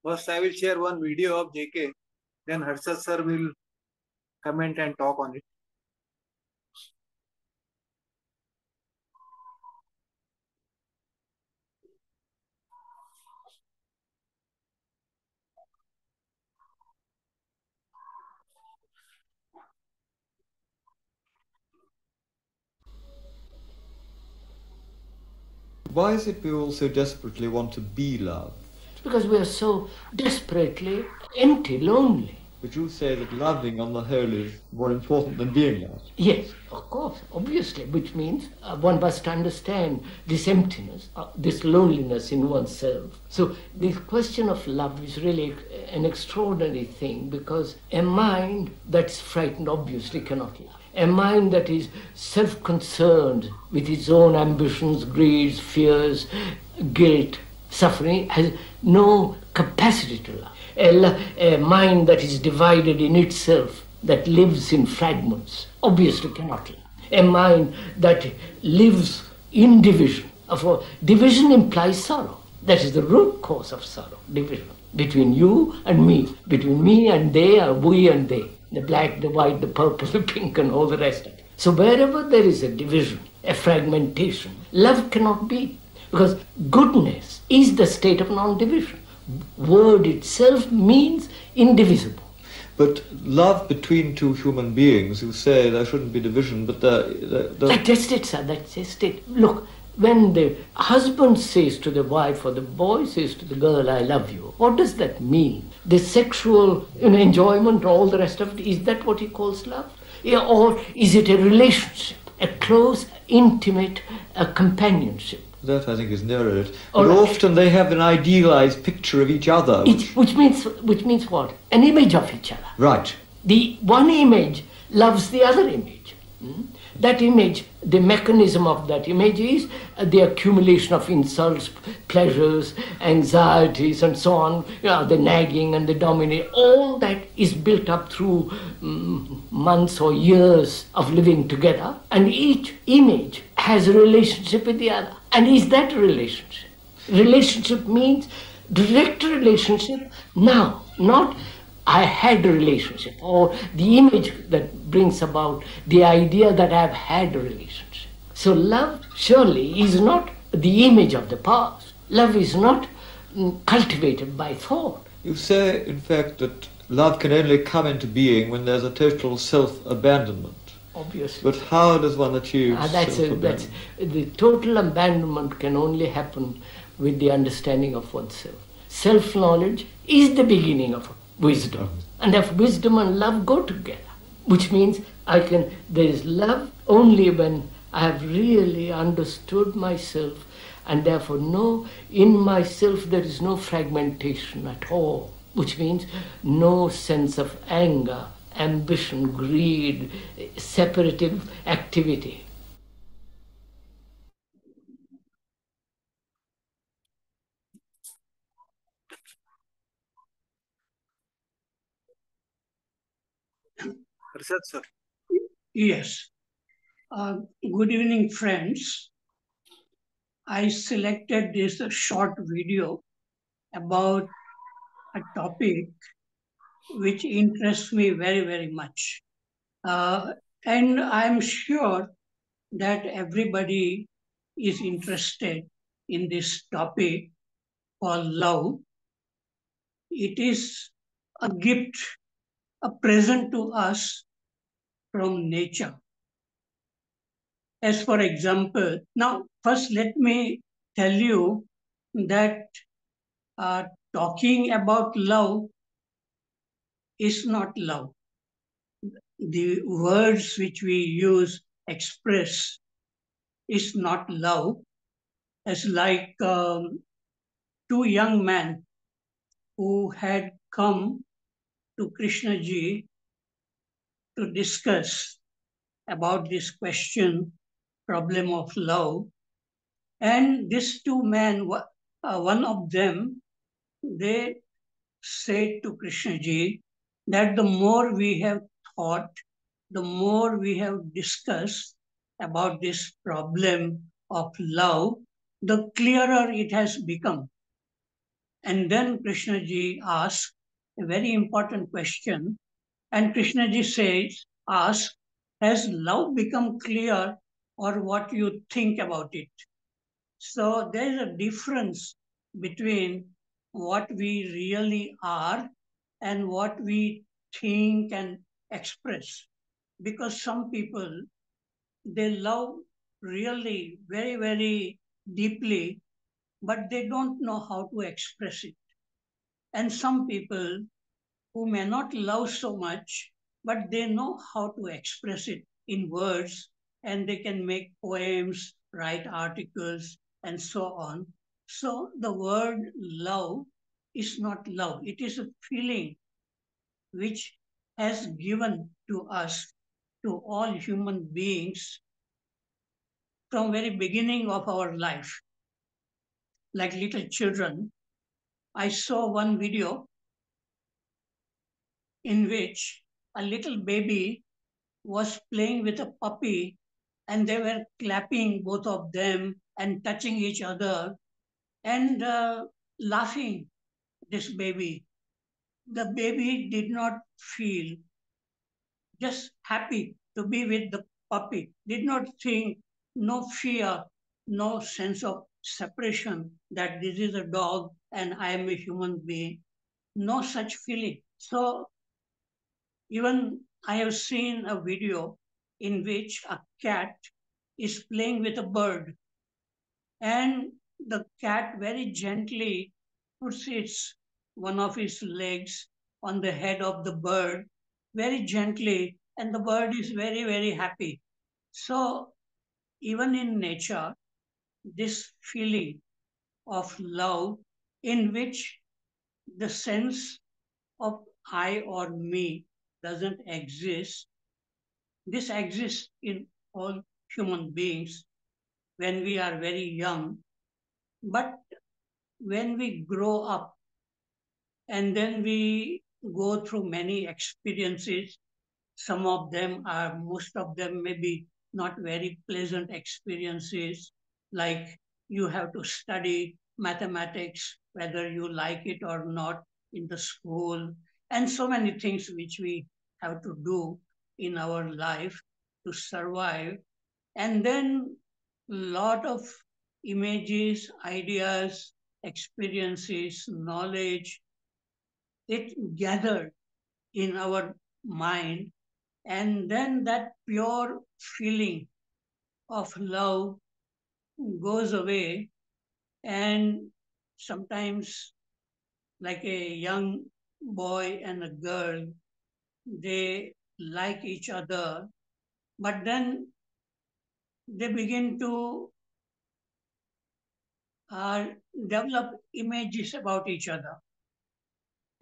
First, I will share one video of JK. Then Harshad sir will comment and talk on it. Why is it we all so desperately want to be loved? Because we are so desperately empty, lonely. But you say that loving on the whole is more important than being loved. Yes, of course, obviously, which means one must understand this emptiness, this loneliness in oneself. So the question of love is really an extraordinary thing, because a mind that's frightened obviously cannot love. A mind that is self-concerned with its own ambitions, greeds, fears, guilt, suffering, has no capacity to love. A mind that is divided in itself, that lives in fragments, obviously cannot love. A mind that lives in division. Division implies sorrow. That is the root cause of sorrow, division. Between you and me, between me and they, or we and they. The black, the white, the purple, the pink, and all the rest of it. So wherever there is a division, a fragmentation, love cannot be. Because goodness is the state of non-division. Word itself means indivisible. But love between two human beings, you say there shouldn't be division, but That's just it, sir, that's just it. Look, when the husband says to the wife or the boy says to the girl, I love you, what does that mean? The sexual enjoyment, all the rest of it, is that what he calls love? Yeah, or is it a relationship, a close, intimate companionship? That, I think, is nearer it. But often they have an idealized picture of each other. Which means what? An image of each other. Right. The one image loves the other image. That image, the mechanism of that image is the accumulation of insults, pleasures, anxieties, and so on, the nagging and the dominating. All that is built up through months or years of living together, and each image has a relationship with the other. And is that a relationship? Relationship means direct relationship now, not I had a relationship, or the image that brings about the idea that I've had a relationship. So love surely is not the image of the past. Love is not cultivated by thought. You say, in fact, that love can only come into being when there's a total self-abandonment. Obviously. But how does one achieve self-abandonment? The total abandonment can only happen with the understanding of oneself. Self-knowledge is the beginning of wisdom. And if wisdom and love go together, which means there is love only when I have really understood myself, and therefore in myself there is no fragmentation at all, which means no sense of anger, ambition, greed, separative activity. Prasad sir. Yes. Good evening, friends. I selected this short video about a topic which interests me very, very much. And I'm sure that everybody is interested in this topic called love. It is a gift, a present to us from nature. As for example, now first let me tell you that talking about love is not love. The words which we use express is not love. As like two young men who had come to Krishna ji to discuss about this question, problem of love. And these two men, one of them, they said to Krishna ji that the more we have thought, the more we have discussed about this problem of love, the clearer it has become. And then Krishna ji asks a very important question. And Krishna ji asks, has love become clear or what you think about it? So there is a difference between what we really are and what we think and express. Because some people, they love really very, very deeply, but they don't know how to express it. And some people who may not love so much, but they know how to express it in words, and they can make poems, write articles, and so on. So the word love is not love, it is a feeling which has given to us, to all human beings, from very beginning of our life. Like little children, I saw one video in which a little baby was playing with a puppy, and they were clapping, both of them, and touching each other and laughing. This baby, the baby did not feel, just happy to be with the puppy, did not think, no fear, no sense of separation that this is a dog and I am a human being, no such feeling. So even I have seen a video in which a cat is playing with a bird, and the cat very gently puts one of its legs on the head of the bird, very gently, and the bird is very, very happy. So even in nature, this feeling of love, in which the sense of I or me doesn't exist, this exists in all human beings when we are very young. But when we grow up and then we go through many experiences, some of them are, most of them may be not very pleasant experiences, like you have to study mathematics, whether you like it or not, in the school, and so many things which we have to do in our life to survive. And then lot of images, ideas, experiences, knowledge, it gathered in our mind, and then that pure feeling of love goes away, and sometimes, like a young boy and a girl, they like each other, but then they begin to uh, develop images about each other.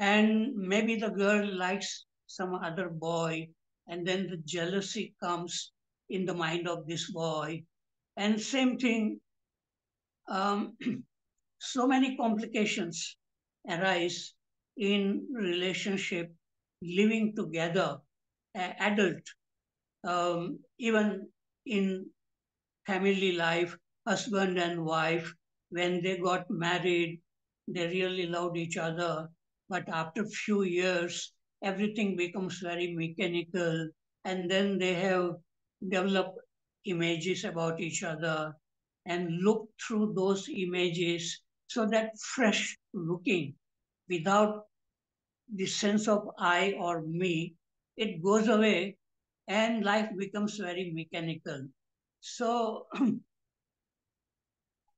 And maybe the girl likes some other boy, and then the jealousy comes in the mind of this boy. And same thing, um, so many complications arise in relationship, living together, adult, even in family life, husband and wife, when they got married, they really loved each other. But after few years, everything becomes very mechanical, and then they have developed images about each other and look through those images, so that fresh looking without the sense of I or me, it goes away and life becomes very mechanical. So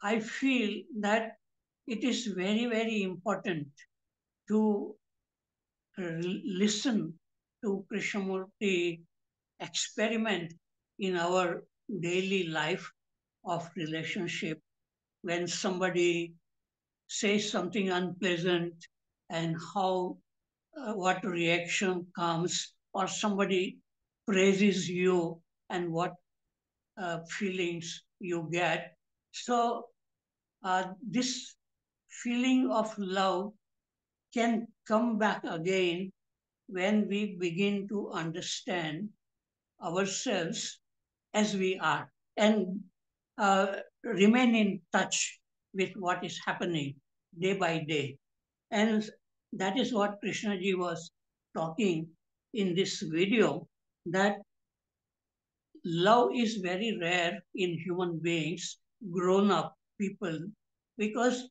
I feel that it is very, very important to listen to Krishnamurti experiment in our daily life of relationship. When somebody says something unpleasant, and how what reaction comes, or somebody praises you and what feelings you get. So this feeling of love can come back again when we begin to understand ourselves as we are, and remain in touch with what is happening day by day. And that is what Krishnaji was talking in this video, that love is very rare in human beings, grown up people, because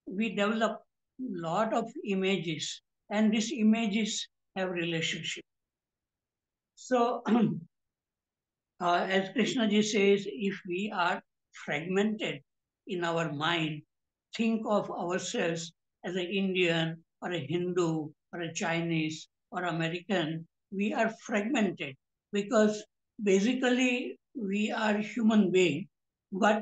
we develop lot of images, and these images have relationship. So as Krishnaji says, if we are fragmented in our mind, think of ourselves as an Indian or a Hindu or a Chinese or American, we are fragmented because basically we are human being, but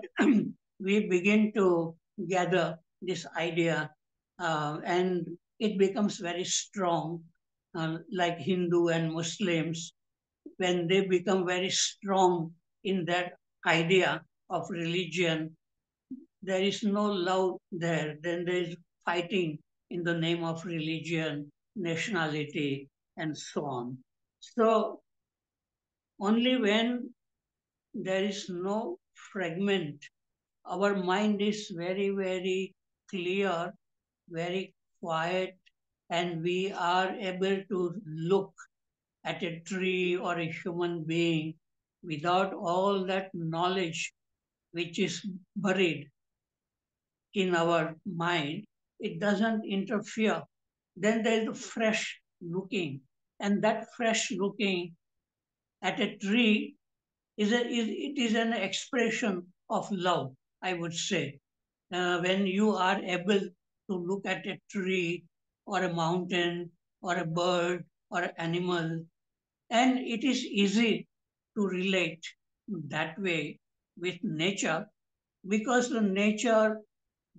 we begin to gather this idea and it becomes very strong, like Hindu and Muslims when they become very strong in that idea of religion, there is no love there. Then there is fighting in the name of religion, nationality, and so on. So only when there is no fragment, our mind is very, very clear, very quiet, and we are able to look at a tree or a human being without all that knowledge which is buried in our mind, it doesn't interfere. Then there is fresh looking. And that fresh looking at a tree it is an expression of love, I would say. When you are able to look at a tree or a mountain or a bird or an animal, and it is easy to relate that way with nature because the nature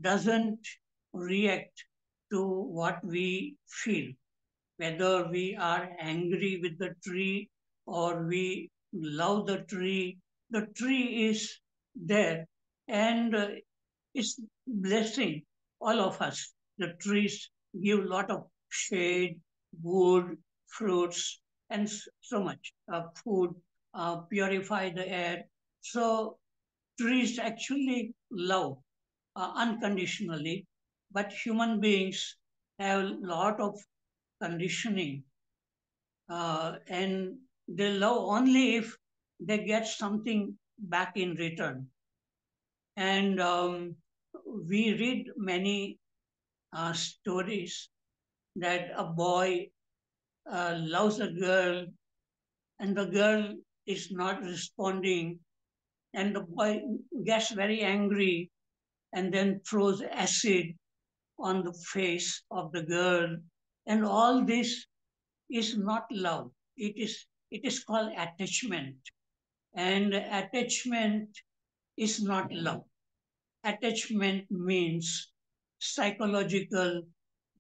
doesn't react to what we feel, whether we are angry with the tree or we love the tree is there and it's blessing all of us. The trees give a lot of shade, wood, fruits, and so much food, purify the air. So trees actually love unconditionally, but human beings have a lot of conditioning and they love only if they get something back in return. And we read many stories that a boy loves a girl and the girl is not responding, and the boy gets very angry and then throws acid on the face of the girl. And all this is not love. It is called attachment. And attachment is not love. Attachment means psychological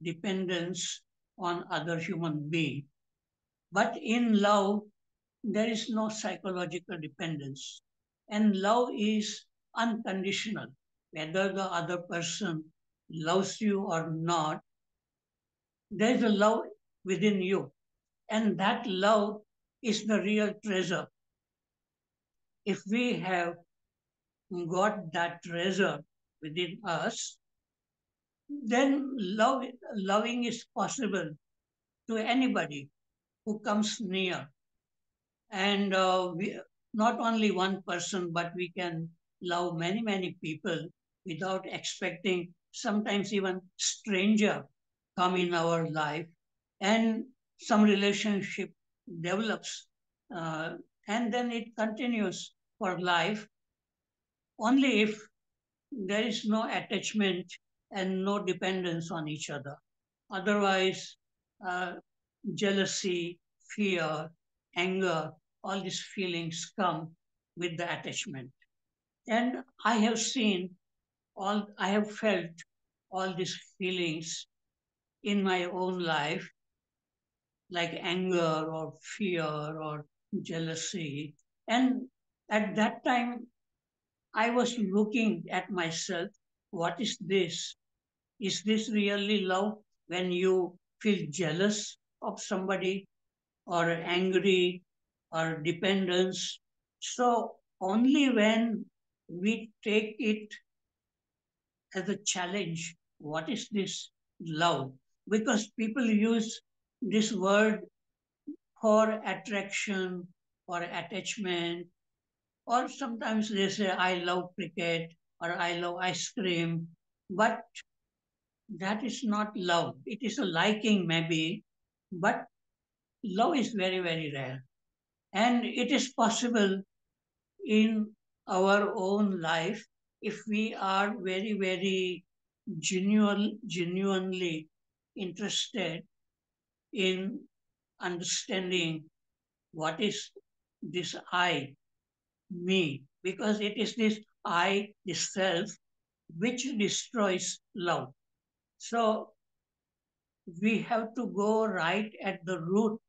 dependence on other human being. But in love, there is no psychological dependence. And love is unconditional. Whether the other person loves you or not, there is a love within you. And that love is the real treasure. If we have got that treasure within us, then loving is possible to anybody who comes near. And not only one person, but we can love many, many people without expecting sometimes even stranger come in our life and some relationship develops and then it continues for life only if there is no attachment and no dependence on each other. Otherwise, uh, jealousy, fear, anger, all these feelings come with the attachment. And I have felt all these feelings in my own life, like anger or fear or jealousy. And at that time, I was looking at myself, what is this? Is this really love when you feel jealous of somebody or angry or dependence? So only when we take it as a challenge, what is this? love, because people use this word for attraction or attachment, or sometimes they say, I love cricket or I love ice cream, but that is not love. It is a liking, maybe, but love is very, very rare. And it is possible in our own life if we are very, very genuinely interested in understanding what is this I, me, because it is this I, this self, which destroys love. So we have to go right at the root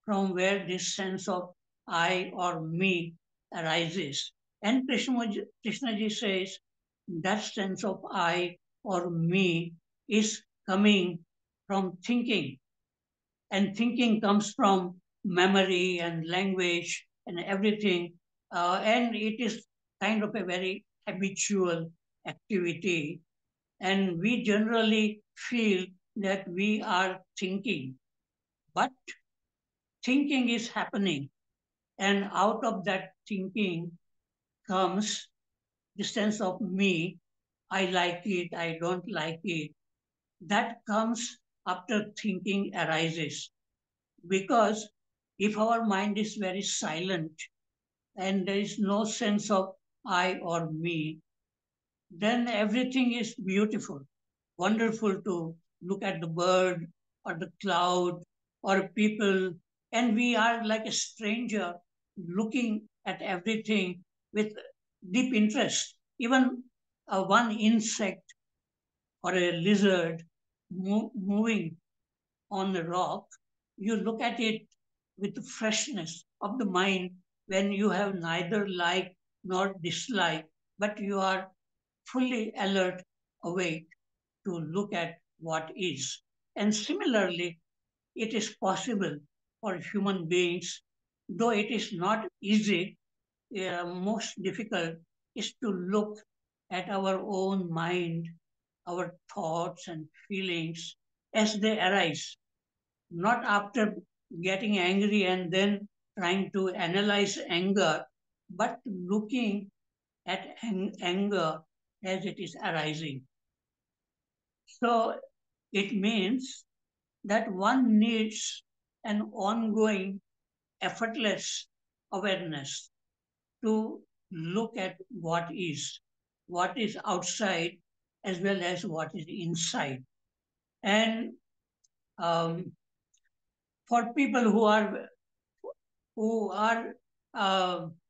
from where this sense of I or me arises. And Krishnaji says that sense of I or me is coming from thinking. And thinking comes from memory and language and everything. And it is kind of a very habitual activity. And we generally feel that we are thinking, but thinking is happening. And out of that thinking comes the sense of me. I like it, I don't like it. That comes after thinking arises. Because if our mind is very silent and there is no sense of I or me, then everything is beautiful, wonderful to look at the bird or the cloud or people, and we are like a stranger looking at everything with deep interest. Even one insect or a lizard moving on a rock, you look at it with the freshness of the mind when you have neither like nor dislike, but you are fully alert, awake to look at what is. And similarly, it is possible for human beings, though it is not easy, most difficult is to look at our own mind, our thoughts and feelings as they arise, not after getting angry and then trying to analyze anger, but looking at anger as it is arising. So it means that one needs an ongoing, effortless awareness to look at what is outside as well as what is inside. And um, for people who are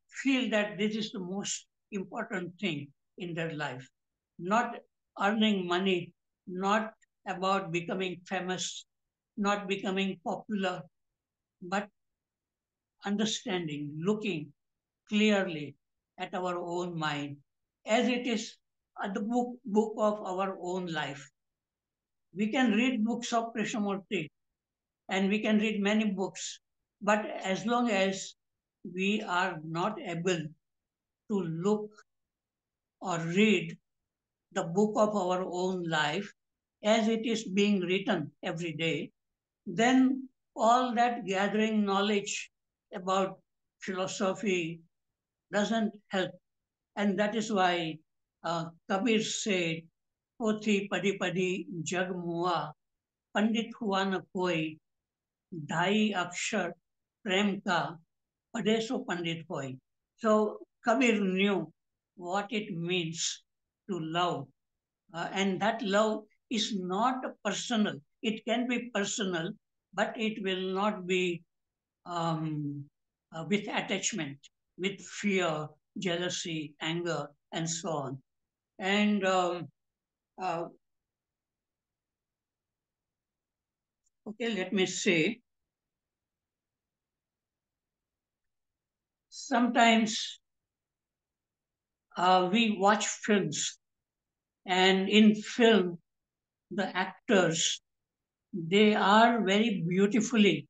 feel that this is the most important thing in their life, not earning money, not about becoming famous, not becoming popular, but understanding, looking clearly at our own mind as it is the book of our own life. We can read books of Krishnamurti and we can read many books, but as long as we are not able to look or read the book of our own life as it is being written every day, then all that gathering knowledge about philosophy doesn't help. And that is why Kabir said, Pothi padi padi jag mua, Pandit हुआ न कोई, ढाई अक्षर प्रेम का, पढ़े सो पंडित होय. So Kabir knew what it means to love. And that love is not personal. It can be personal, but it will not be with attachment, with fear, jealousy, anger, and so on. And uh, okay, let me say, sometimes we watch films, and in film, the actors, they are very beautifully,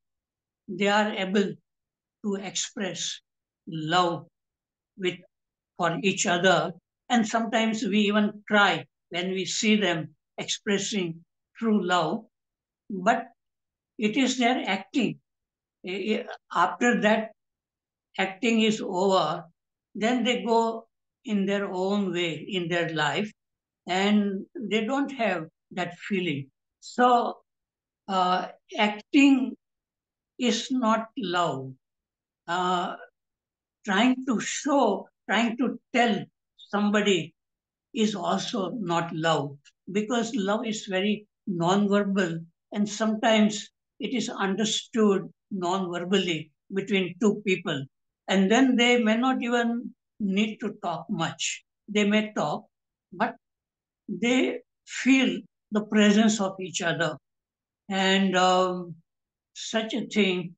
they are able to express love with for each other. And sometimes we even cry when we see them expressing true love, but it is their acting. After that acting is over, then they go in their own way in their life and they don't have that feeling. So, acting is not love. Uh, trying to tell somebody is also not love, because love is very non-verbal and sometimes it is understood non-verbally between two people. And then they may not even need to talk much. They may talk, but they feel the presence of each other. And such a thing,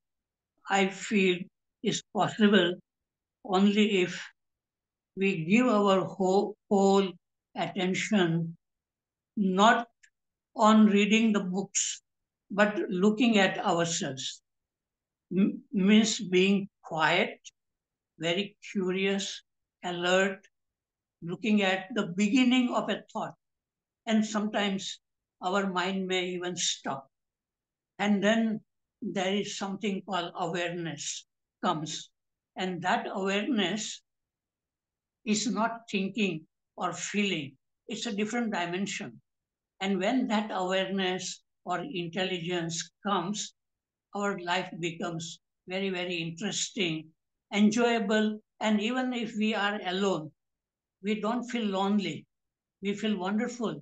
I feel, is possible only if we give our whole attention not on reading the books, but looking at ourselves. Means being quiet, very curious, alert, looking at the beginning of a thought. And sometimes our mind may even stop. And then there is something called awareness comes. And that awareness is not thinking or feeling. It's a different dimension. And when that awareness or intelligence comes, our life becomes very, very interesting, enjoyable, and even if we are alone, we don't feel lonely. We feel wonderful.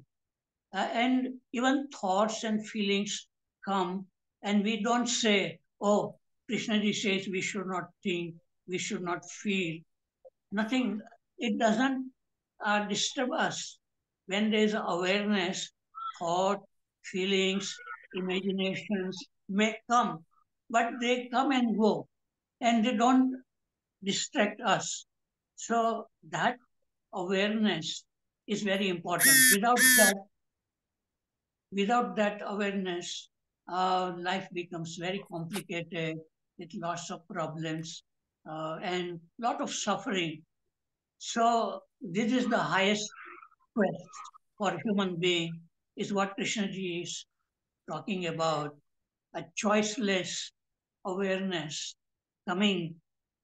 And even thoughts and feelings come, and we don't say, oh, Krishnaji says we should not think, we should not feel. Nothing, it doesn't disturb us. When there is awareness, thought, feelings, imaginations may come, but they come and go and they don't distract us. So that awareness is very important. Without that awareness, life becomes very complicated with lots of problems and lot of suffering. So this is the highest quest for human being, is what Krishnaji is talking about, a choiceless awareness coming,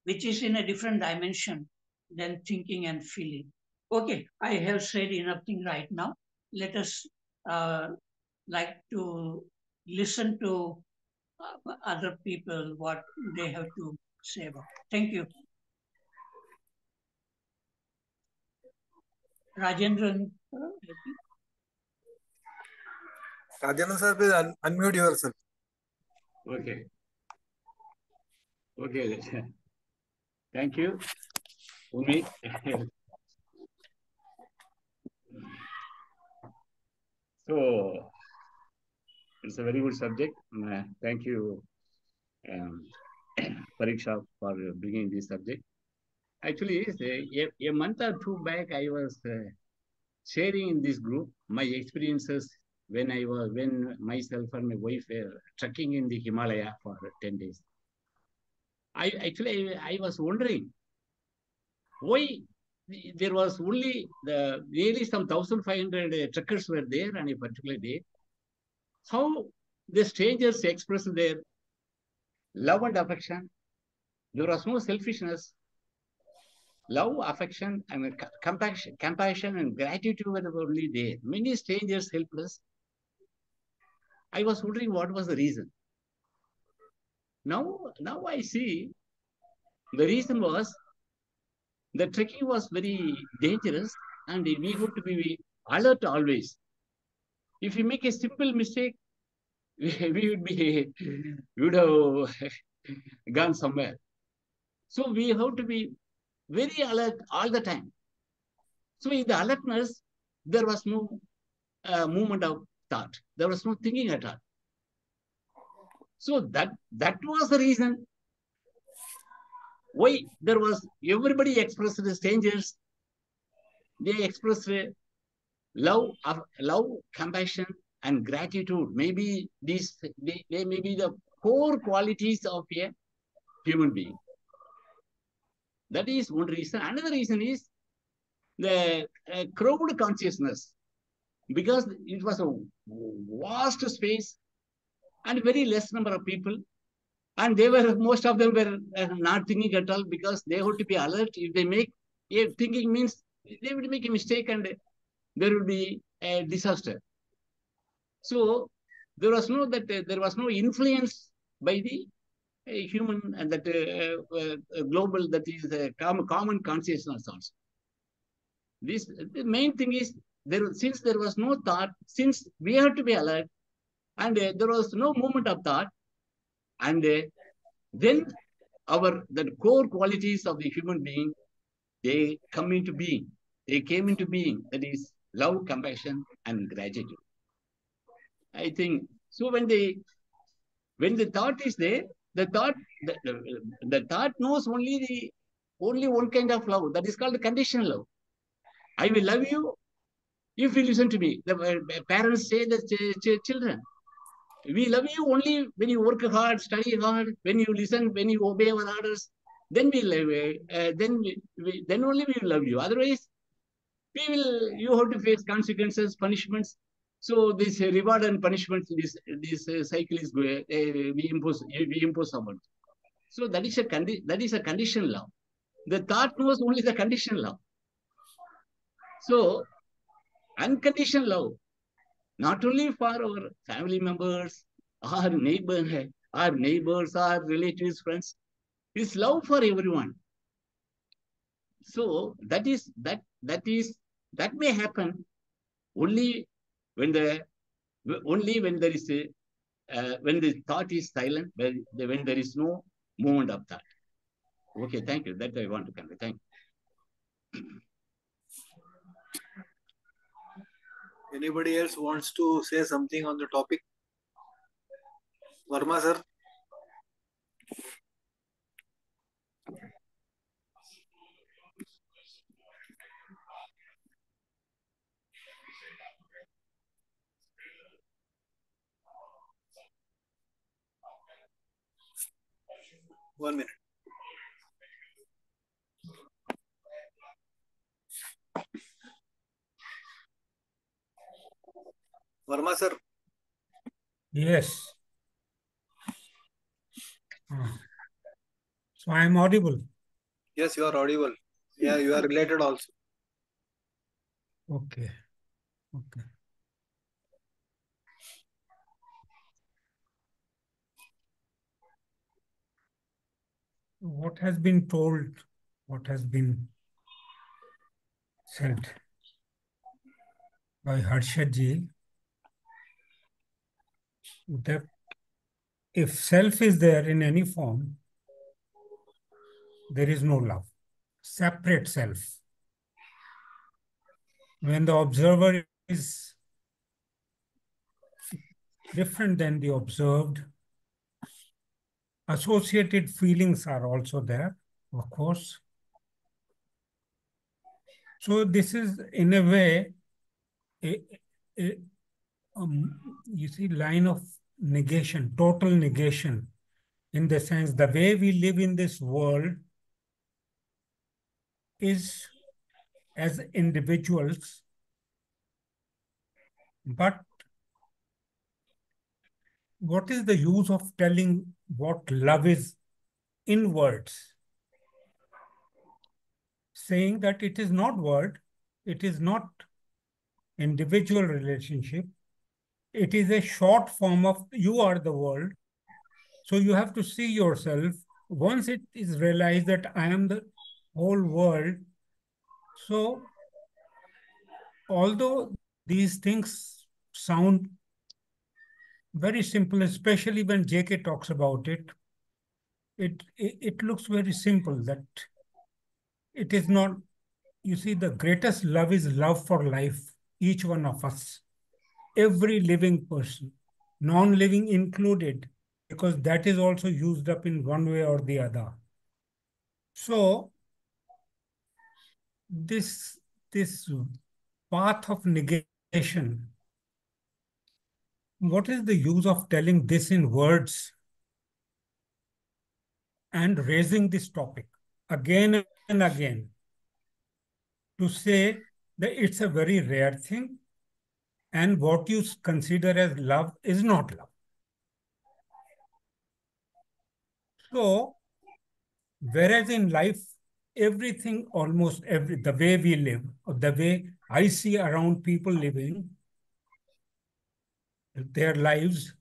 which is in a different dimension than thinking and feeling. Okay, I have said enough thing right now. Let us like to listen to other people what they have to say about. Thank you. Rajendran, I think. Rajendran sir, please unmute yourself. Okay. Okay. Thank you, Umi. So, it's a very good subject. Thank you, Pariksha, for bringing this subject. Actually, a month or two back, I was sharing in this group my experiences when myself and my wife were trekking in the Himalaya for 10 days. I was wondering why there was only nearly some 1,500 trekkers were there on a particular day. How the strangers expressed their love and affection. There was no selfishness. Love, affection, and compassion and gratitude were only there. Many strangers helped us. I was wondering what was the reason. Now I see the reason was the trekking was very dangerous and we have to be alert always. If we make a simple mistake, we would have gone somewhere. So we have to be very alert all the time. So in the alertness, there was no movement of thought. There was no thinking at all. So that was the reason why there was everybody expressed the strangers. They expressed love, compassion, and gratitude. Maybe they may be the core qualities of a human being. That is one reason. Another reason is the crowd consciousness. because it was a vast space and very less number of people. And most of them were not thinking at all, because they have to be alert. If they make thinking, means they would make a mistake and there will be a disaster. So there was no influence by the human and that global, that is common consciousness also. The main thing is, since there was no thought, since we have to be alert, and there was no movement of thought, and then the core qualities of the human being, they come into being. They came into being. That is love, compassion, and gratitude. I think so. When the thought is there, the thought knows only one kind of love. That is called conditional love. I will love you if you listen to me. The parents say that children, we love you only when you work hard, study hard, when you listen, when you obey our orders. Then we love you. Then only we will love you. Otherwise, you have to face consequences, punishments. So this reward and punishment, this cycle is going. We impose someone. So that is a conditional love. The thought knows only the conditional love. So unconditional love, not only for our family members, our neighbors, our relatives, friends, is love for everyone. So that may happen only when there is when the thought is silent, when there is no movement of thought. Okay, thank you. That I want to convey. Thank you. Anybody else wants to say something on the topic? Verma sir. One minute. Verma sir. Yes. So I am audible. Yes, you are audible. Yeah, you are related also. Okay. What has been told, what has been said by Harshad ji, that if self is there in any form, there is no love. Separate self. When the observer is different than the observed, associated feelings are also there, of course. So this is, in a way, you see, line of negation, total negation, in the sense the way we live in this world is as individuals, but what is the use of telling what love is in words? Saying that it is not word, it is not individual relationship, it is a short form of you are the world. So you have to see yourself. Once it is realized that I am the whole world, so although these things sound very simple, especially when JK talks about it, it looks very simple, that it is not. You see, the greatest love is love for life, each one of us, every living person, non-living included, because that is also used up in one way or the other. So this path of negation, what is the use of telling this in words and raising this topic again and again to say that it's a very rare thing, and what you consider as love is not love. So, whereas in life, everything, almost the way we live, or the way I see around people living their lives,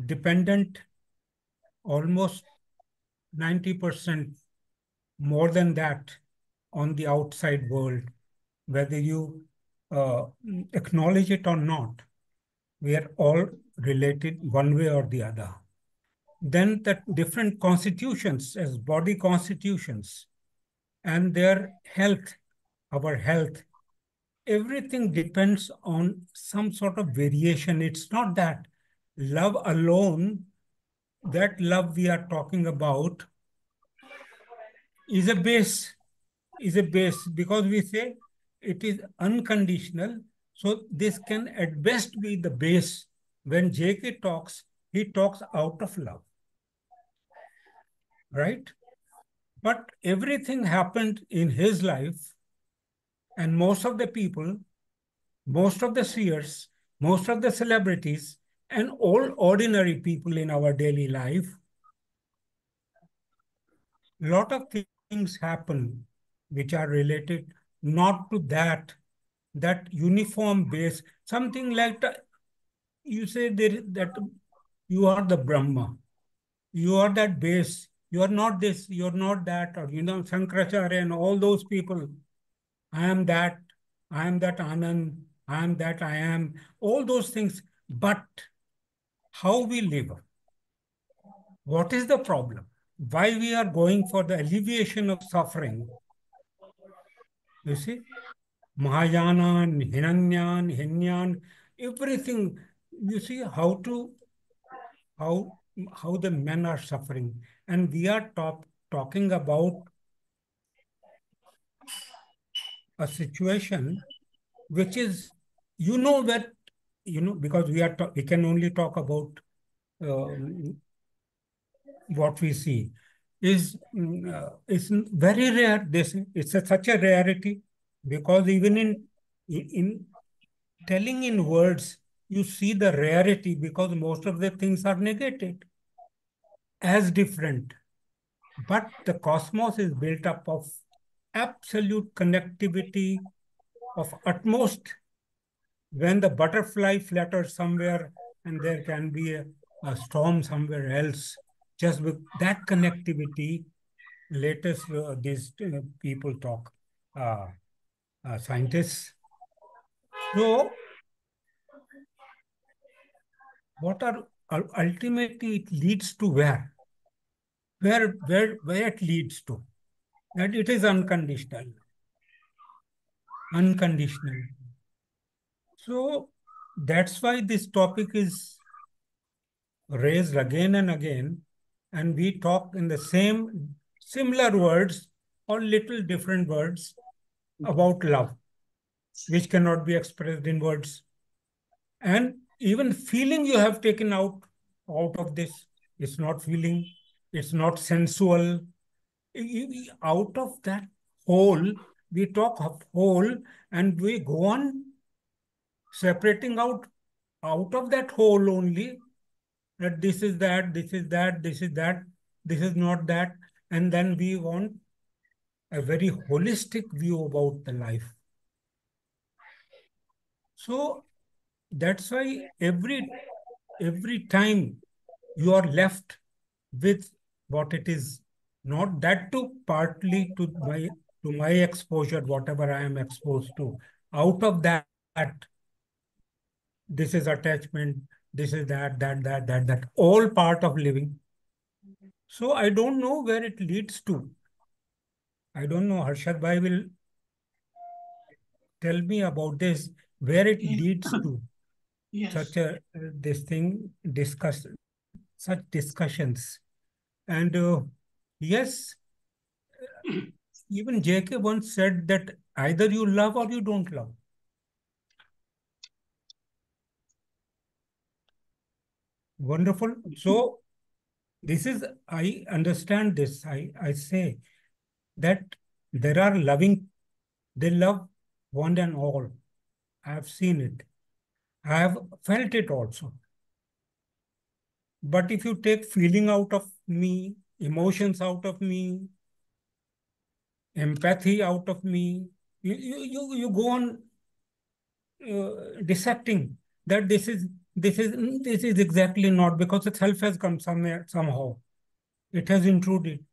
dependent almost 90% more than that on the outside world, whether you acknowledge it or not. We are all related one way or the other. Then the different constitutions as body constitutions and their health, our health, everything depends on some sort of variation. It's not that love alone, that love we are talking about is a base, because we say it is unconditional. So this can at best be the base. When JK talks, he talks out of love, right? But everything happened in his life, and most of the people, most of the seers, most of the celebrities, and all ordinary people in our daily life, lot of things happen which are related not to that uniform base. Something like you say that you are the Brahma, you are that base, you are not this, you are not that, or Shankaracharya and all those people. I am that Anand, I am that I am, all those things. But how we live, what is the problem? Why we are going for the alleviation of suffering? You see, Mahayana, Hinanyan, Hinyan, everything. You see how the men are suffering, and we are talking about a situation which is, that because we can only talk about what we see is very rare. It's such a rarity, because even in telling in words, you see the rarity, because most of the things are negated as different. But the cosmos is built up of absolute connectivity of utmost. When the butterfly flutters somewhere and there can be a storm somewhere else, just with that connectivity, latest these people talk, scientists. So what are ultimately it leads to where it leads to, that it is unconditional. So that's why this topic is raised again and again, and we talk in the similar words or little different words about love, which cannot be expressed in words. And even feeling you have taken out of this. It's not feeling, it's not sensual. Out of that whole, we talk of whole, and we go on separating out of that whole only, that this is that, this is that, this is that, this is not that. And then we want a very holistic view about the life. So that's why every time you are left with what it is, not that too partly to my exposure, whatever I am exposed to. Out of that, this is attachment, this is that, all part of living. So I don't know where it leads to. I don't know, Harshad Bhai will tell me about this, where it leads to. Yes. Such such discussions. And yes, even JK once said that either you love or you don't love. Wonderful. So I understand this. I say that there are they love one and all. I have seen it. I have felt it also. But if you take feeling out of me, emotions out of me, empathy out of me, you go on dissecting that this is exactly not, because the self has come somewhere somehow. It has intruded.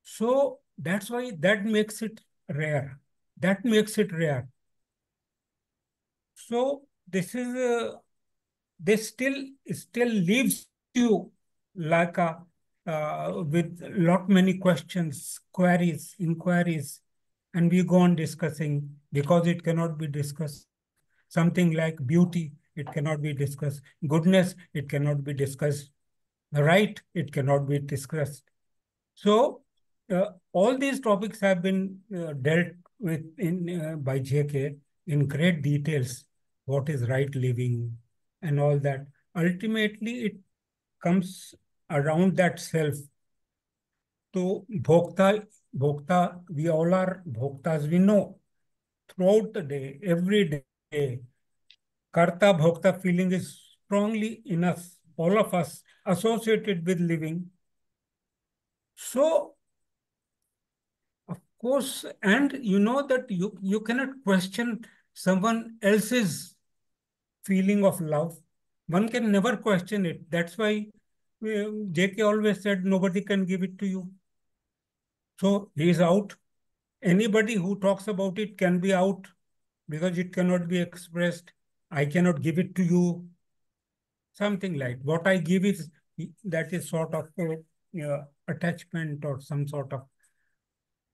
So that's why that makes it rare. That makes it rare. So this still leaves you like a with lot many questions, queries, inquiries, and we go on discussing because it cannot be discussed. Something like beauty, it cannot be discussed. Goodness, it cannot be discussed. Right, it cannot be discussed. So all these topics have been dealt with by JK in great details. What is right living and all that. Ultimately, it comes around that self. So bhokta, we all are bhoktas, we know. Throughout the day, every day, karta bhokta feeling is strongly in us, all of us, associated with living. So of course, and you know that you cannot question someone else's feeling of love. One can never question it. That's why JK always said nobody can give it to you. So he is out. Anybody who talks about it can be out because it cannot be expressed. I cannot give it to you. Something like what I give is that is sort of attachment or some sort of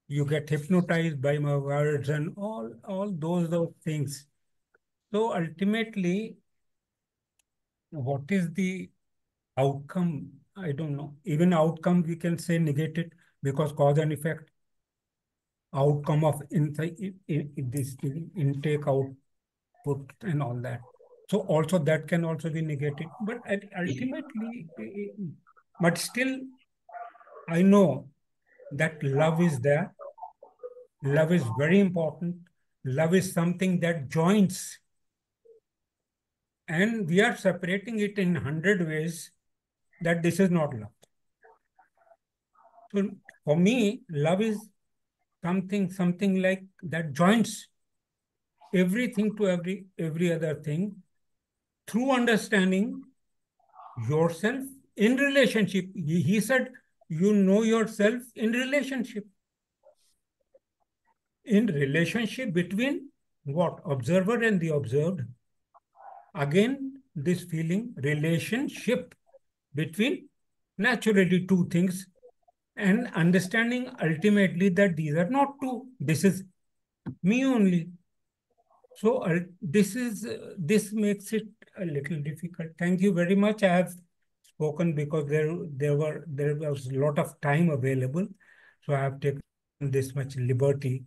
you get hypnotized by my words and all those things. So ultimately, what is the outcome? I don't know. Even outcome we can say negated because cause and effect. Outcome of this intake output and all that. So also that can also be negated. But ultimately, but still, I know that love is there. Love is very important. Love is something that joins. And we are separating it in 100 ways that this is not love. So for me, love is something like that joins everything to every other thing through understanding yourself in relationship. He said, you know yourself in relationship. In relationship between what? Observer and the observed. Again, this feeling, relationship between naturally two things, and understanding ultimately that these are not two. This is me only. So this makes it a little difficult. Thank you very much. I have spoken because there was a lot of time available, so I have taken this much liberty.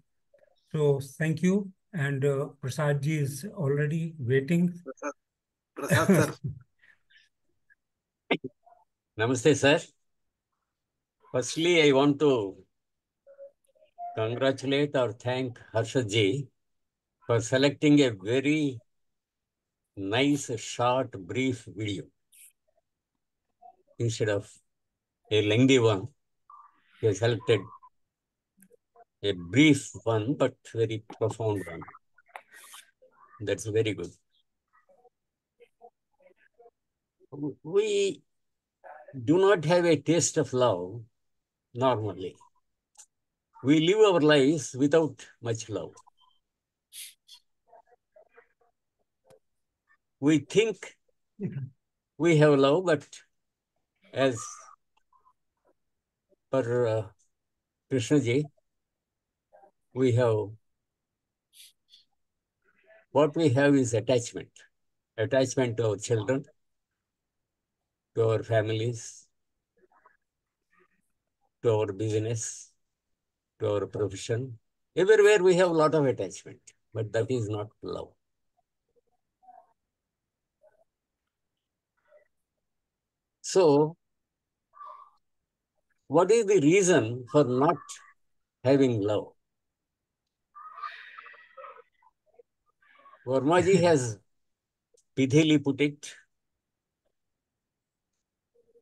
So thank you, and Prasad ji is already waiting. Prasad sir. Namaste, sir. Firstly, I want to congratulate or thank Harshad ji for selecting a very nice, short, brief video instead of a lengthy one. He has selected a brief one, but very profound one. That's very good. We do not have a taste of love normally. We live our lives without much love. We think we have love, but as per Krishna ji, we have, what we have is attachment. Attachment to our children, to our families, to our business, to our profession. Everywhere we have a lot of attachment, but that is not love. So, what is the reason for not having love? Vermaji has pithily put it.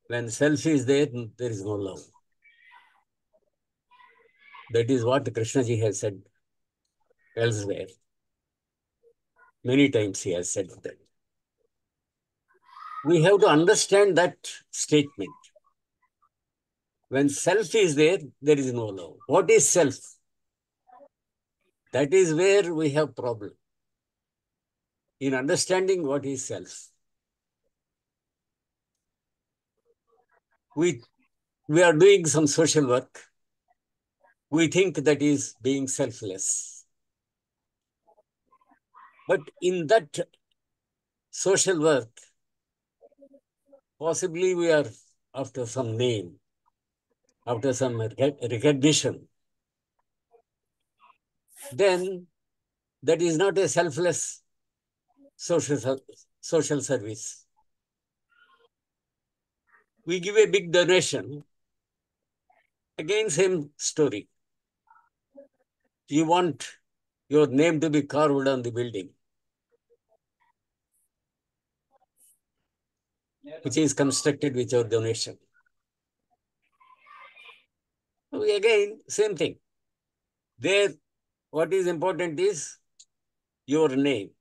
When self is there, there is no love. That is what Krishnaji has said elsewhere. Many times he has said that. We have to understand that statement. When self is there, there is no love. What is self? That is where we have problem. In understanding what is self. We are doing some social work. We think that is being selfless. But in that social work, possibly we are after some name, after some recognition. Then that is not a selfless social service. We give a big donation. Again, same story. You want your name to be carved on the building, which is constructed with your donation. So again, same thing. There, what is important is your name,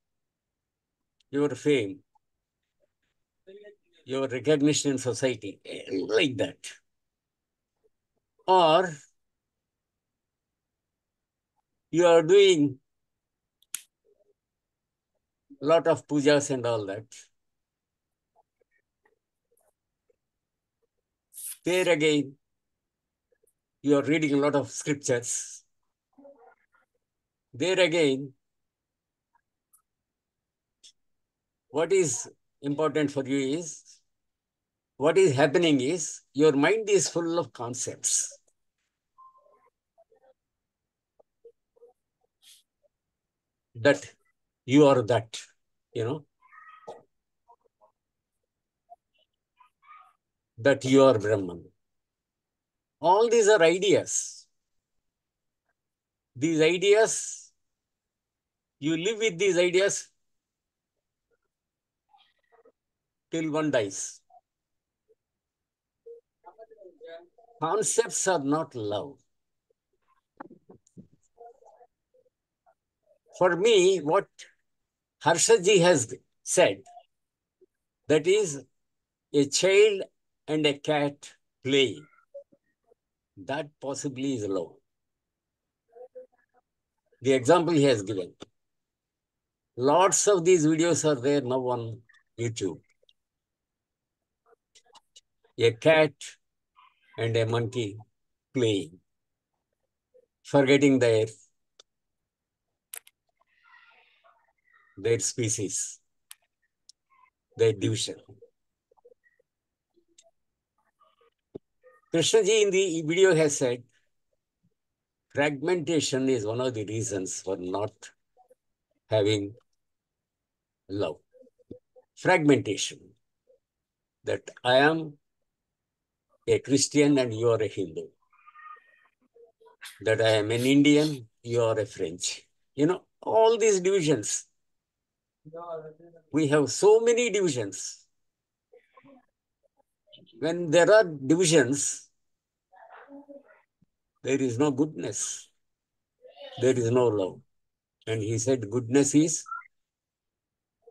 your fame, your recognition in society, like that. Or you are doing a lot of pujas and all that. There again, you are reading a lot of scriptures. There again, what is important for you is, what is happening is, your mind is full of concepts. That you are that, that you are Brahman. All these are ideas. These ideas, you live with these ideas till one dies. Concepts are not love. For me, what Harshadji has said, that is a child and a cat playing. That possibly is love. The example he has given. Lots of these videos are there now on YouTube. A cat and a monkey playing, forgetting their species, their division. Krishnaji in the video has said, fragmentation is one of the reasons for not having love. Fragmentation. That I am a Christian and you are a Hindu. That I am an Indian, you are a French. All these divisions. We have so many divisions. When there are divisions, there is no goodness. There is no love. And he said goodness is,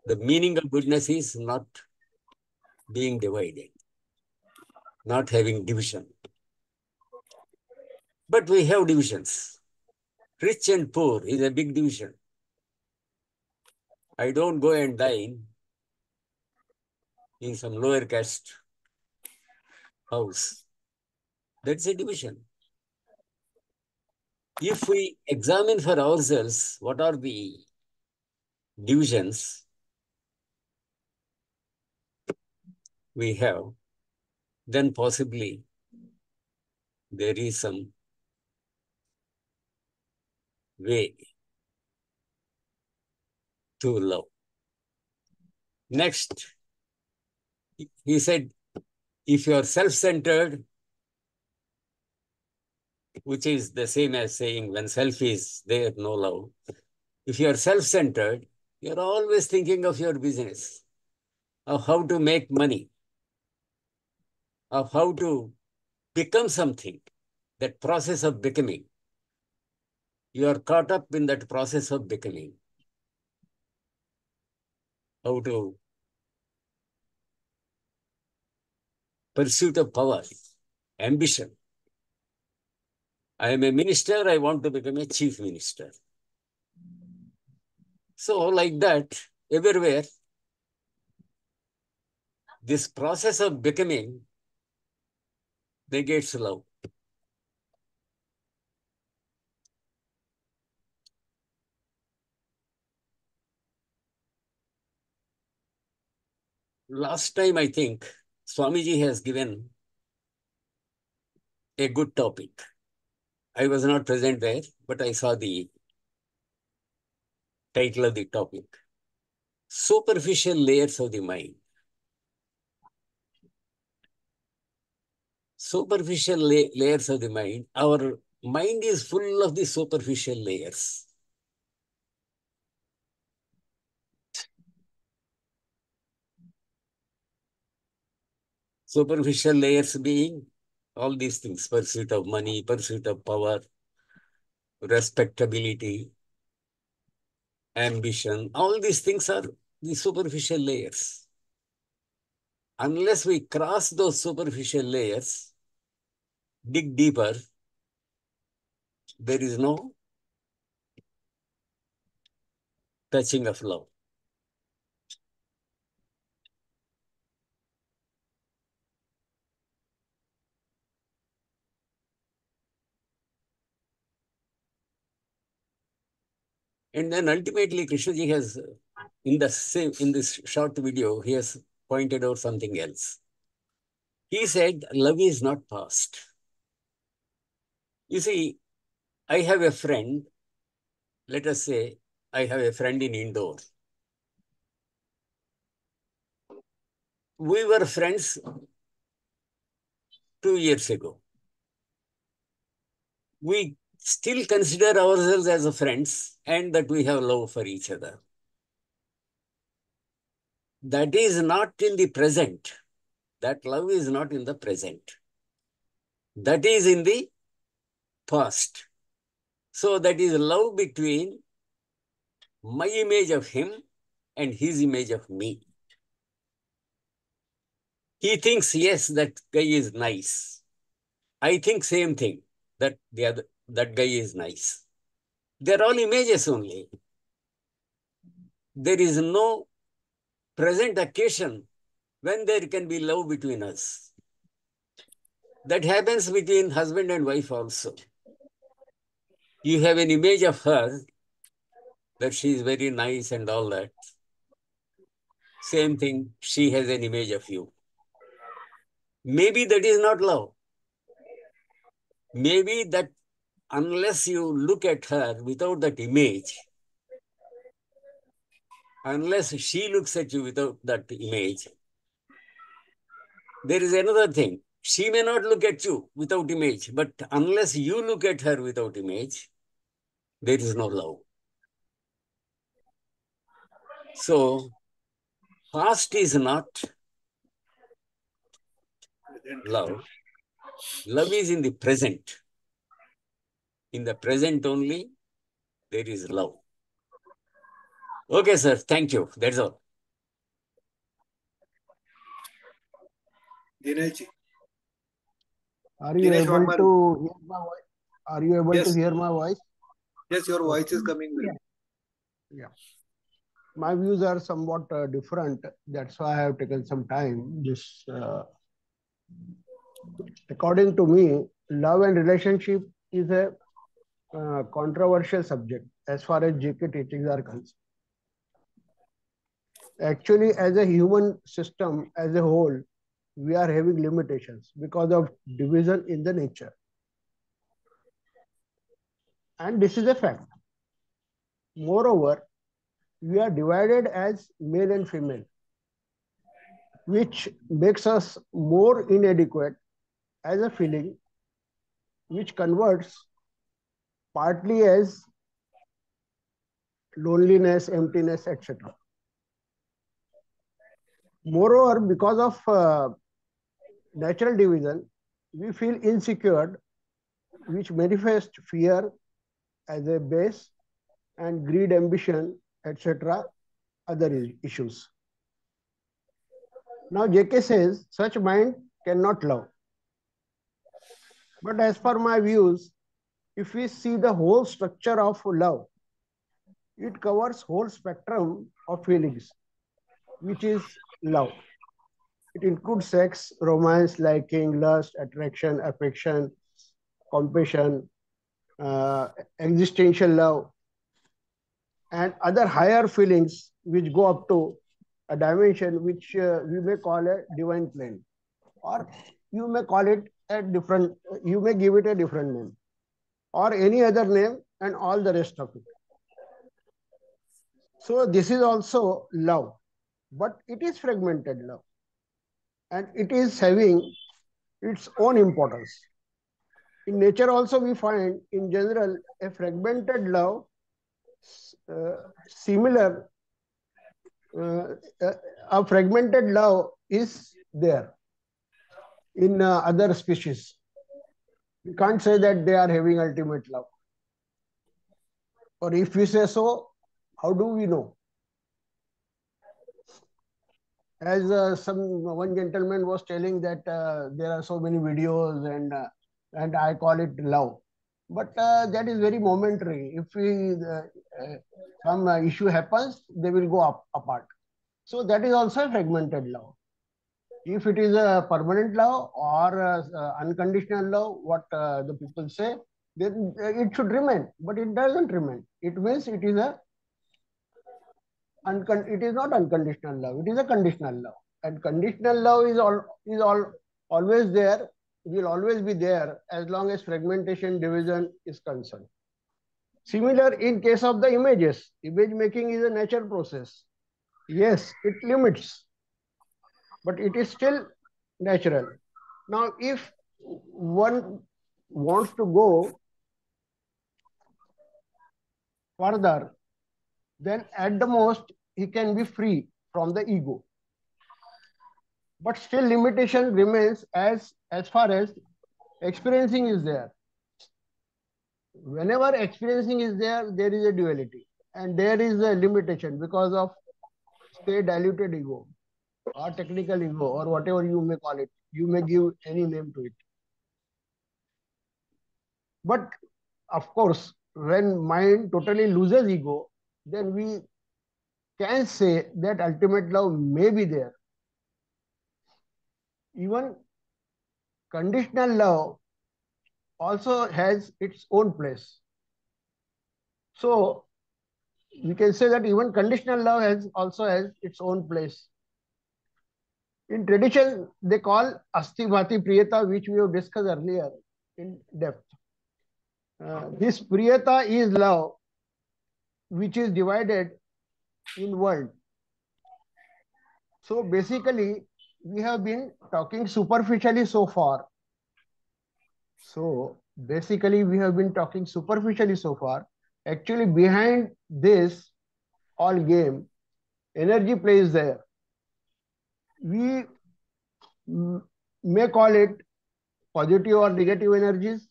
the meaning of goodness is not being divided, not having division. But we have divisions. Rich and poor is a big division. I don't go and dine in some lower caste house. That's a division. If we examine for ourselves what are the divisions we have, then possibly there is some way to love. Next, he said, if you are self-centered, which is the same as saying when self is there, no love. If you are self-centered, You're always thinking of your business, of how to make money, of how to become something, that process of becoming. You are caught up in that process of becoming. How to pursuit of power, ambition. I am a minister, I want to become a chief minister. So like that, everywhere, this process of becoming negates love. Last time, I think, Swamiji has given a good topic. I was not present there, but I saw the title of the topic. Superficial layers of the mind. Superficial layers of the mind. Our mind is full of the superficial layers. Superficial layers being all these things: pursuit of money, pursuit of power, respectability, ambition. All these things are the superficial layers. Unless we cross those superficial layers, dig deeper, there is no touching of love. And then ultimately, Krishnaji has, in this short video, he has pointed out something else. He said, love is not past. You see, I have a friend, let us say, I have a friend in Indore. We were friends 2 years ago. We still consider ourselves as friends and that we have love for each other. That is not in the present. That love is not in the present. That is in the past. So that is love between my image of him and his image of me. He thinks, yes, that guy is nice. I think same thing, that that guy is nice. They're all images only. There is no present occasion when there can be love between us. That happens between husband and wife also. You have an image of her, that she is very nice and all that. Same thing, she has an image of you. Maybe that is not love. Maybe that unless you look at her without that image, unless she looks at you without that image, there is another thing. She may not look at you without image, but unless you look at her without image, there is no love. So, past is not love. Love is in the present. In the present only, there is love. Okay, sir. Thank you. That's all. Dinesh, Are you Dinesh able Waghmare. to hear my voice? Are you able Yes. to hear my voice? Yes, your voice is coming well. Yeah. My views are somewhat different. That's why I have taken some time. According to me, love and relationship is a controversial subject as far as JK teachings are concerned. Actually, as a human system as a whole, we are having limitations because of division in the nature. And this is a fact. Moreover, we are divided as male and female, which makes us more inadequate as a feeling, which converts partly as loneliness, emptiness, etc. Moreover, because of natural division, we feel insecure, which manifest fear as a base and greed, ambition, etc. other issues. Now, JK says such mind cannot love. But as per my views, if we see the whole structure of love, it covers whole spectrum of feelings, which is love. It includes sex, romance, liking, lust, attraction, affection, compassion, uh, existential love, and other higher feelings which go up to a dimension which we may call a divine plane, or you may call it a different, you may give it a different name, or any other name, and all the rest of it. So this is also love, but it is fragmented love, and it is having its own importance. In nature also we find in general a fragmented love similar, uh, uh, a fragmented love is there in other species. We can't say that they are having ultimate love. Or if we say so, how do we know? As one gentleman was telling that there are so many videos and I call it love, but that is very momentary. If some issue happens, they will go apart. So that is also a fragmented love. If it is a permanent love or unconditional love, what the people say, then it should remain, but it doesn't remain. It means it is it is not unconditional love, it is a conditional love. And conditional love is always there, will always be there as long as fragmentation, division is concerned. Similar in case of the images. Image making is a natural process. Yes, it limits, but it is still natural. Now, if one wants to go further, then at the most he can be free from the ego. But still limitation remains as far as experiencing is there. Whenever experiencing is there, there is a duality and there is a limitation because of, say, diluted ego or technical ego or whatever you may call it. You may give any name to it. But of course, when mind totally loses ego, then we can say that ultimate love may be there. Even conditional love also has its own place. So we can say that even conditional love also has its own place. In tradition, they call Asti Bhati Priyata, which we have discussed earlier in depth. This Priyata is love, which is divided in world. So basically, we have been talking superficially so far. Actually, behind this all game, energy plays there. We may call it positive or negative energies,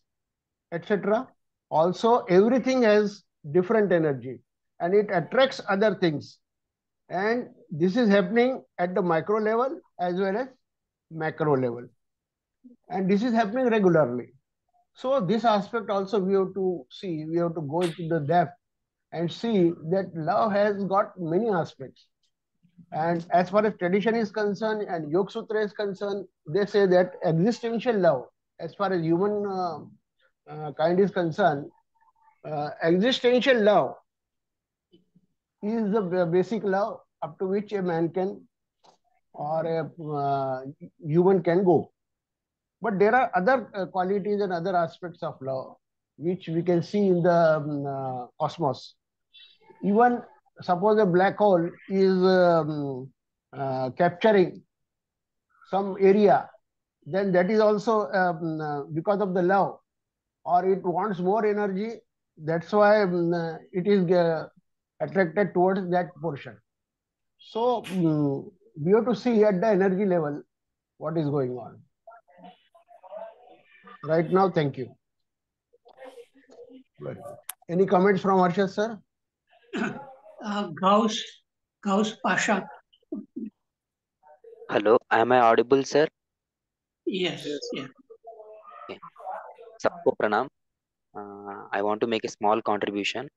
etc. Also, everything has different energy and it attracts other things. And this is happening at the micro level as well as macro level. And this is happening regularly. So this aspect also we have to see, we have to go into the depth and see that love has got many aspects. And as far as tradition is concerned and Yoga Sutra is concerned, they say that existential love, as far as human kind is concerned, existential love is the basic love up to which a man can or a human can go. But there are other qualities and other aspects of love which we can see in the cosmos. Even suppose a black hole is capturing some area, then that is also because of the love, or it wants more energy. That's why it is attracted towards that portion. So we have to see at the energy level what is going on right now. Thank you. Very good. Any comments from Harshad sir? Ghouse, Ghouse Pasha. Hello, am I audible, sir? Yes, Yes. yeah. Okay. Sabko pranam. I want to make a small contribution.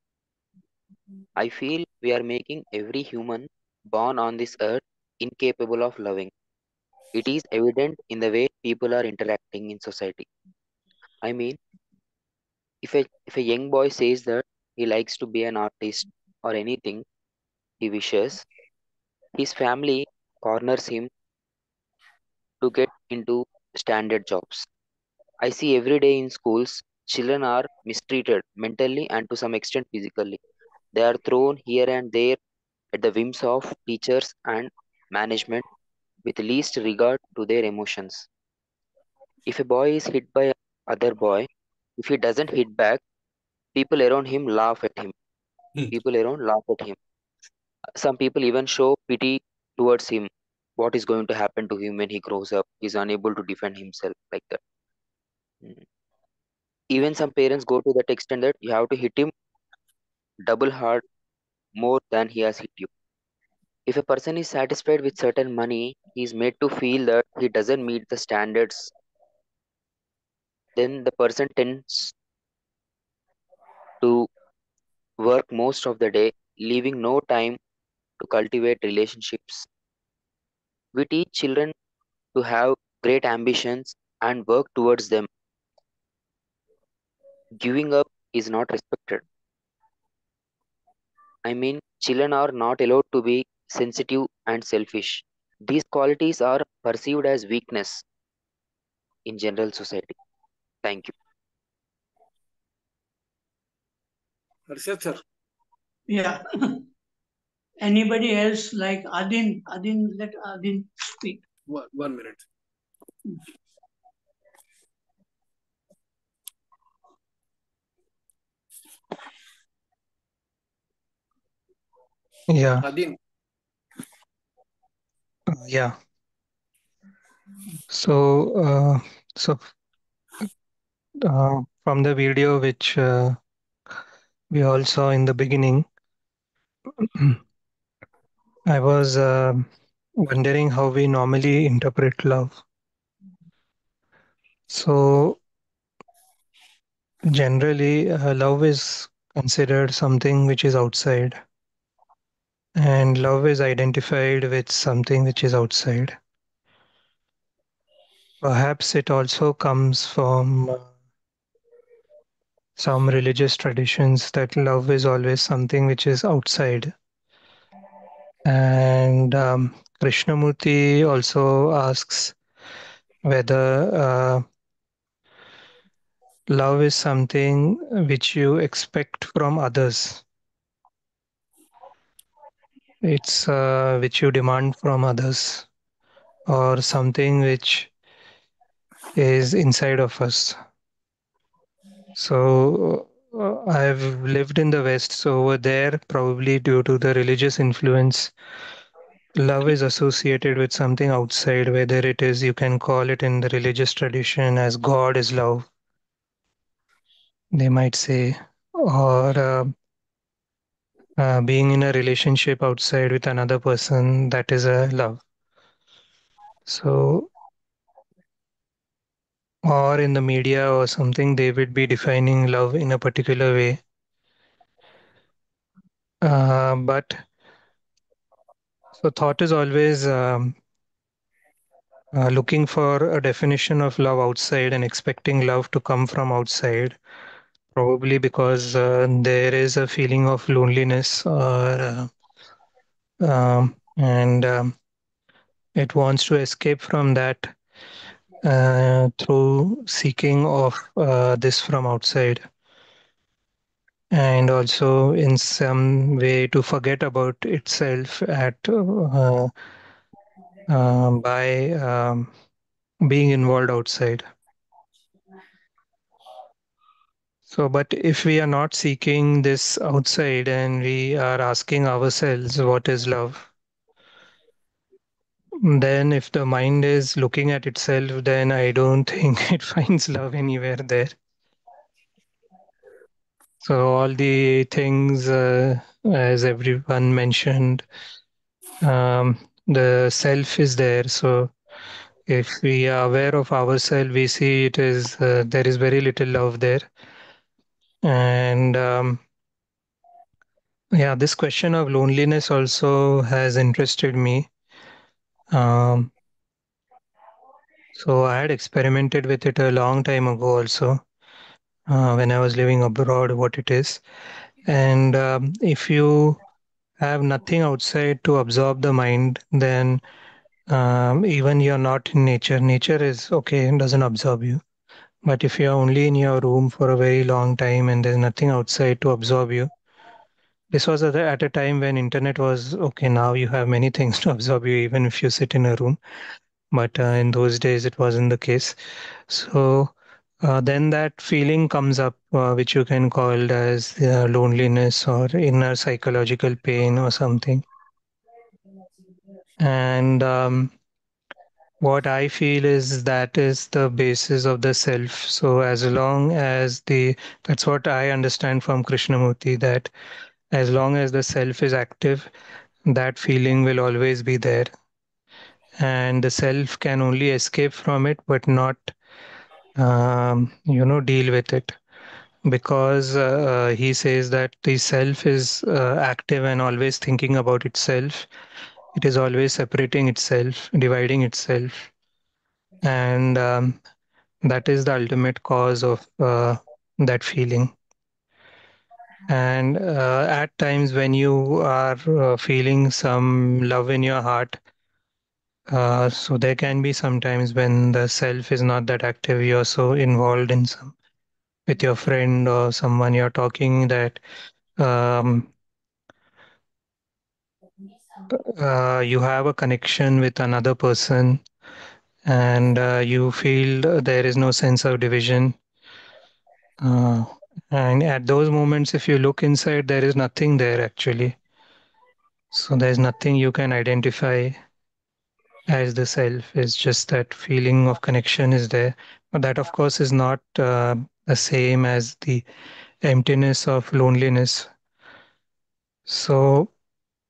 I feel we are making every human born on this earth incapable of loving. It is evident in the way people are interacting in society. I mean, if a young boy says that he likes to be an artist or anything he wishes, his family corners him to get into standard jobs. I see every day in schools, children are mistreated mentally and to some extent physically. They are thrown here and there at the whims of teachers and management with least regard to their emotions. If a boy is hit by other boy, if he doesn't hit back, people around him laugh at him. Hmm. People around laugh at him. Some people even show pity towards him. What is going to happen to him when he grows up? He's unable to defend himself like that. Mm. Even some parents go to that extent that you have to hit him double hard more than he has hit you. If a person is satisfied with certain money, he is made to feel that he doesn't meet the standards, then the person tends to work most of the day, leaving no time to cultivate relationships. We teach children to have great ambitions and work towards them. Giving up is not respected. I mean, children are not allowed to be sensitive and selfish. These qualities are perceived as weakness in general society. Thank you. Harshad sir. Yeah. Anybody else like Adeen? Adeen, let Adeen speak. 1 minute. Yeah, Adeen. yeah. So, so from the video which we all saw in the beginning, I was wondering how we normally interpret love. So, generally, love is considered something which is outside, and love is identified with something which is outside. Perhaps it also comes from some religious traditions that love is always something which is outside. And Krishnamurti also asks whether love is something which you expect from others. It's which you demand from others, or something which is inside of us. So I've lived in the West, so over there, probably due to the religious influence, love is associated with something outside, whether it is, you can call it in the religious tradition as God is love, they might say, or being in a relationship outside with another person, that is a love. So, or in the media or something, they would be defining love in a particular way. But so thought is always looking for a definition of love outside and expecting love to come from outside, probably because there is a feeling of loneliness, or and it wants to escape from that through seeking of this from outside, and also in some way to forget about itself at by being involved outside. So, but if we are not seeking this outside and we are asking ourselves, what is love? Then, if the mind is looking at itself, then I don't think it finds love anywhere there. So, all the things, as everyone mentioned, the self is there. So, if we are aware of ourselves, we see it is there is very little love there. And yeah, this question of loneliness also has interested me. Um, so I had experimented with it a long time ago also, when I was living abroad, what it is. And if you have nothing outside to absorb the mind, then even you're not in nature. Nature is okay, it doesn't absorb you. But if you're only in your room for a very long time and there's nothing outside to absorb you, this was at a time when internet was okay. Now you have many things to absorb you, even if you sit in a room. But in those days, it wasn't the case. So then that feeling comes up, which you can call as loneliness or inner psychological pain or something. And what I feel is that is the basis of the self. So as long as that's what I understand from Krishnamurti, that as long as the self is active, that feeling will always be there. And the self can only escape from it, but not, deal with it. Because he says that the self is active and always thinking about itself. It is always separating itself, dividing itself. And that is the ultimate cause of that feeling. And at times when you are feeling some love in your heart, so there can be some times when the self is not that active. You're so involved in some with your friend or someone you're talking that um, you have a connection with another person, and you feel there is no sense of division. Uh, and at those moments, if you look inside, there is nothing there actually. So there's nothing you can identify as the self. It's just that feeling of connection is there. But that, of course, is not the same as the emptiness of loneliness. So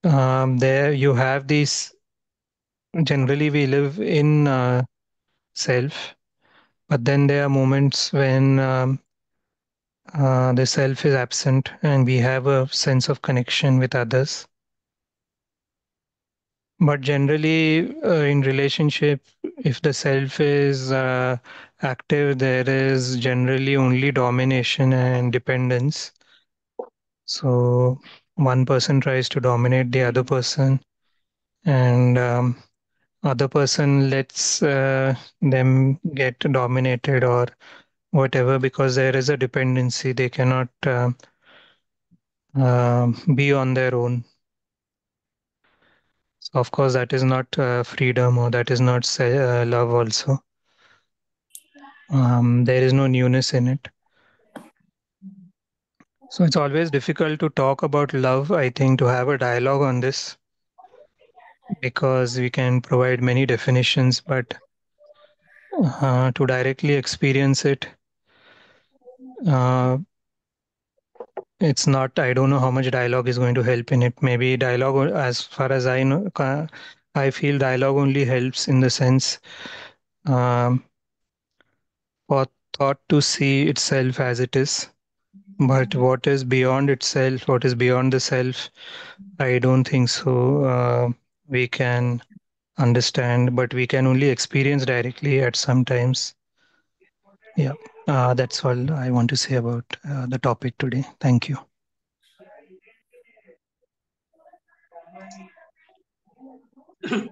there you have these. Generally, we live in self, but then there are moments when the self is absent and we have a sense of connection with others. But generally, in relationship, if the self is active, there is generally only domination and dependence. So one person tries to dominate the other person, and other person lets them get dominated or whatever, because there is a dependency. They cannot be on their own. So of course, that is not freedom, or that is not love also. There is no newness in it. So it's always difficult to talk about love, I think, to have a dialogue on this, because we can provide many definitions, but to directly experience it, uh, it's not, I don't know how much dialogue is going to help in it. Maybe dialogue, as far as I know, I feel dialogue only helps in the sense um, for thought to see itself as it is. But what is beyond itself, what is beyond the self, I don't think so. We can understand, but we can only experience directly at some times. Yeah, that's all I want to say about the topic today. Thank you. Okay.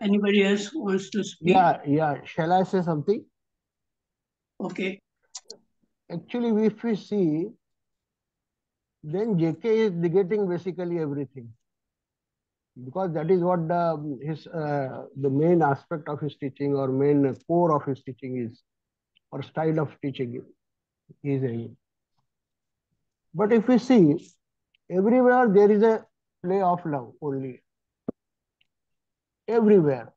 Anybody else wants to speak? Yeah. Shall I say something? Okay. Actually, if we see, then JK is negating basically everything, because that is what the main aspect of his teaching or main core of his teaching is, or style of teaching he is having. But if we see, everywhere there is a play of love only. Everywhere.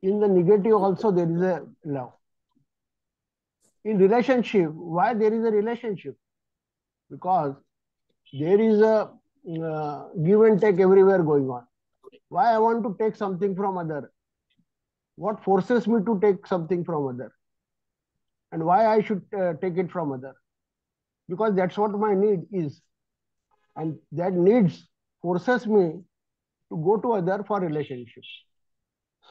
In the negative also there is a love. In relationship, why there is a relationship? Because there is a give and take everywhere going on. Why I want to take something from other? What forces me to take something from other? And why I should take it from other? Because that's what my need is. And that needs forces me to go to other for relationships.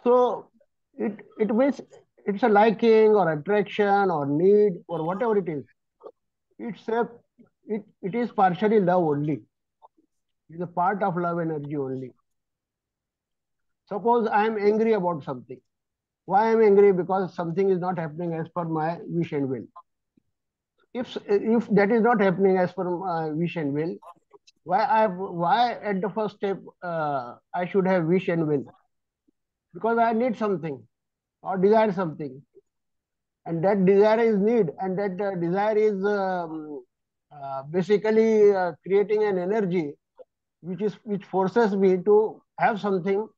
So it means it's a liking or attraction or need or whatever it is. It is partially love only. It's a part of love energy only. Suppose I am angry about something. Why I am angry? Because something is not happening as per my wish and will. If that is not happening as per my wish and will, why at the first step I should have wish and will? Because I need something or desire something, and that desire is need, and that desire is basically creating an energy which forces me to have something,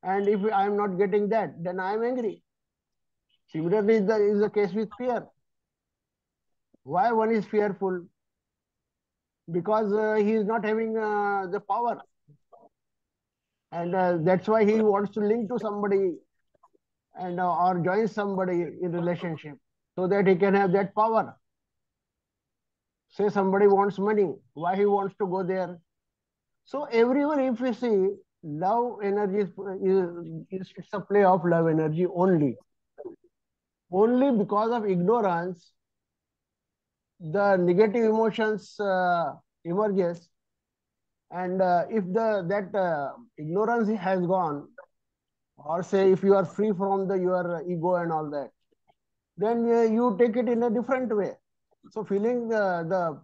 and if I am not getting that, then I am angry. Similarly is the case with fear. Why one is fearful? Because he is not having the power, and that's why he wants to link to somebody and or join somebody in relationship so that he can have that power. Say somebody wants money, why he wants to go there? So everyone, if we see, love energy is it's a play of love energy only. Only because of ignorance, the negative emotions emerges, and if that ignorance has gone, or say if you are free from your ego and all that, then you take it in a different way. So feeling the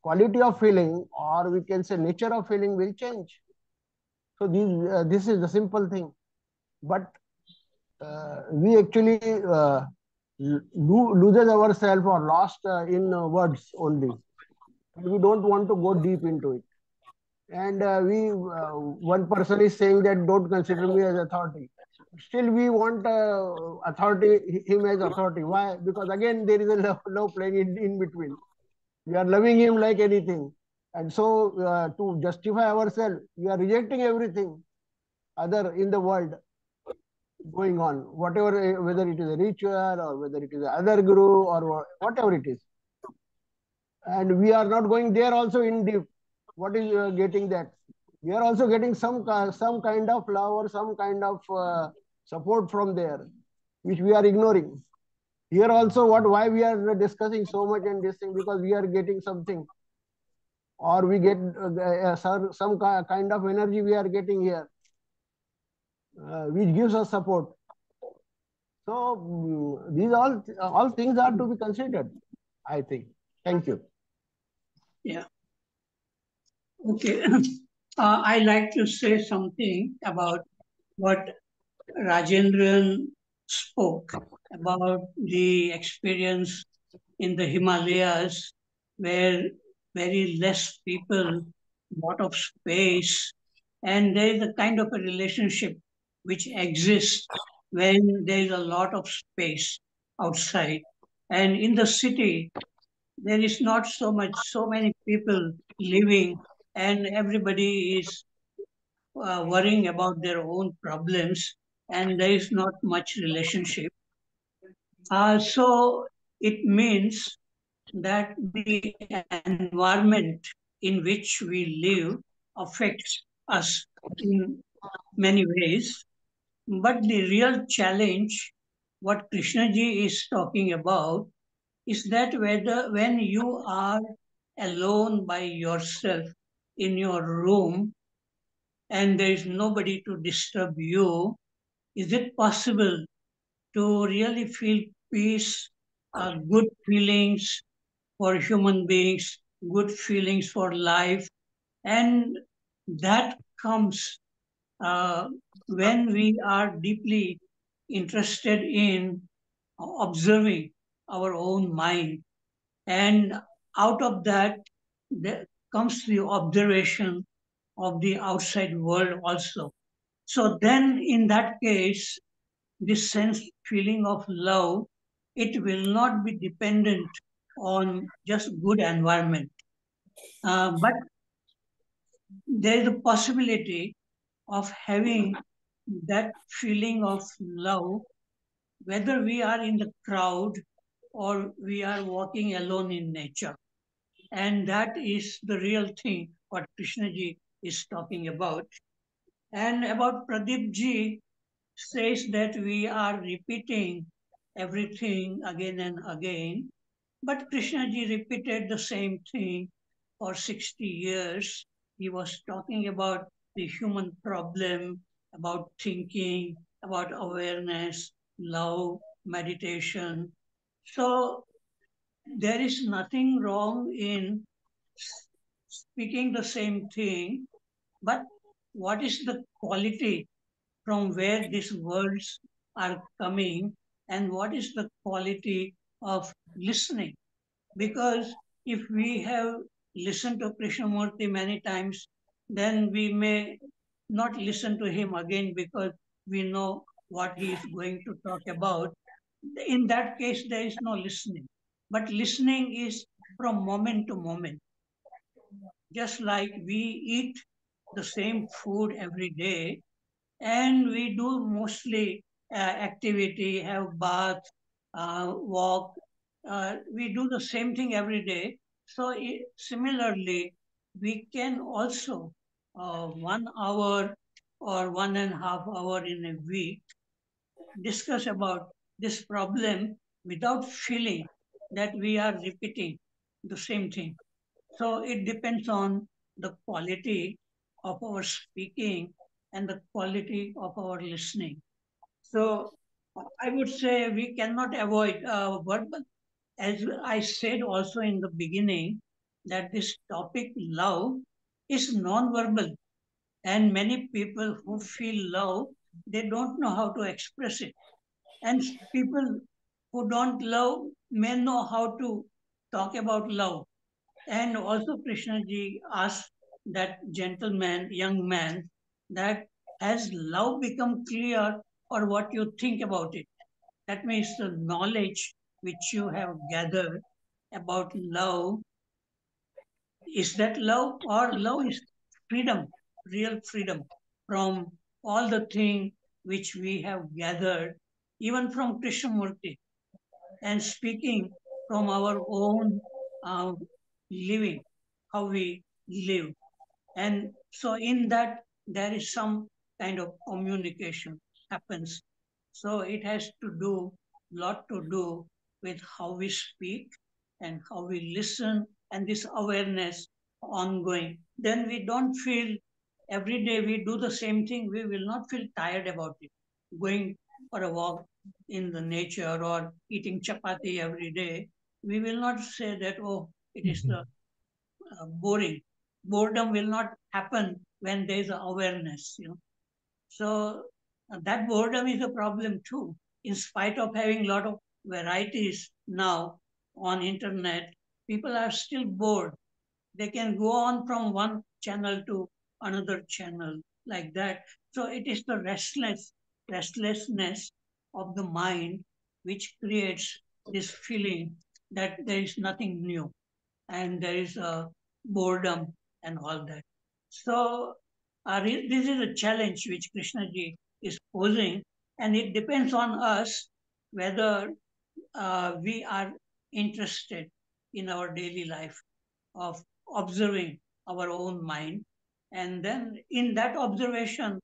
quality of feeling, or we can say nature of feeling, will change. So this is the simple thing. But we actually loses ourselves or lost in words only. We don't want to go deep into it. And one person is saying that don't consider me as authority. Still we want him as authority. Why? Because again there is a love playing in between. We are loving him like anything. And so to justify ourselves, we are rejecting everything other in the world going on, whatever, whether it is a ritual or whether it is other guru or whatever it is. And we are not going there also in deep. What is getting that? We are also getting some kind of love or some kind of support from there, which we are ignoring. Here also, why we are discussing so much and this thing, because we are getting something, or we get some kind of energy we are getting here, which gives us support. So these all things are to be considered, I think. Thank you. Yeah. Okay. I like to say something about what Rajendran spoke about the experience in the Himalayas, where very less people, lot of space, and there is a kind of a relationship which exists when there is a lot of space outside. And in the city, there is not so many people living, and everybody is worrying about their own problems, and there is not much relationship. So it means that the environment in which we live affects us in many ways. But the real challenge, what Krishnaji is talking about, is that when you are alone by yourself in your room and there is nobody to disturb you, is it possible to really feel peace, good feelings for human beings, good feelings for life? And that comes uh, when we are deeply interested in observing our own mind. And out of that, there comes the observation of the outside world also. So then, in that case, this sense feeling of love, it will not be dependent on just good environment. But there is a possibility of having that feeling of love, whether we are in the crowd or we are walking alone in nature. And that is the real thing what Krishna ji is talking about. And about Pradeep ji says that we are repeating everything again and again. But Krishna ji repeated the same thing for 60 years. He was talking about the human problem, about thinking, about awareness, love, meditation. So there is nothing wrong in speaking the same thing, but what is the quality from where these words are coming and what is the quality of listening? Because if we have listened to Krishnamurti many times, then we may not listen to him again because we know what he is going to talk about. In that case, there is no listening. But listening is from moment to moment. Just like we eat the same food every day, and we do mostly activity, have bath, walk. We do the same thing every day. So similarly, we can also 1 hour or 1.5 hour in a week discuss about this problem without feeling that we are repeating the same thing. So it depends on the quality of our speaking and the quality of our listening. So I would say we cannot avoid verbal. As I said also in the beginning, that this topic love is non-verbal, and many people who feel love, they don't know how to express it. And people who don't love may know how to talk about love. And also Krishna ji asked that gentleman, young man, that has love become clear or what you think about it? That means the knowledge which you have gathered about love, is that love or love is freedom, real freedom from all the things which we have gathered, even from Krishnamurti, and speaking from our own uh, living, how we live. And so in that, there is some kind of communication happens. So it has to do, lot to do with how we speak and how we listen and this awareness ongoing. Then we don't feel every day we do the same thing, we will not feel tired about it. Going for a walk in the nature or eating chapati every day, we will not say that, oh, it is the boring. Boredom will not happen when there is awareness, you know. So that boredom is a problem too. In spite of having a lot of varieties now on internet, people are still bored. They can go on from one channel to another channel like that. So it is the restlessness of the mind which creates this feeling that there is nothing new and there is a boredom and all that. So this is a challenge which Krishna ji is posing, and it depends on us whether we are interested in our daily life of observing our own mind. And then in that observation,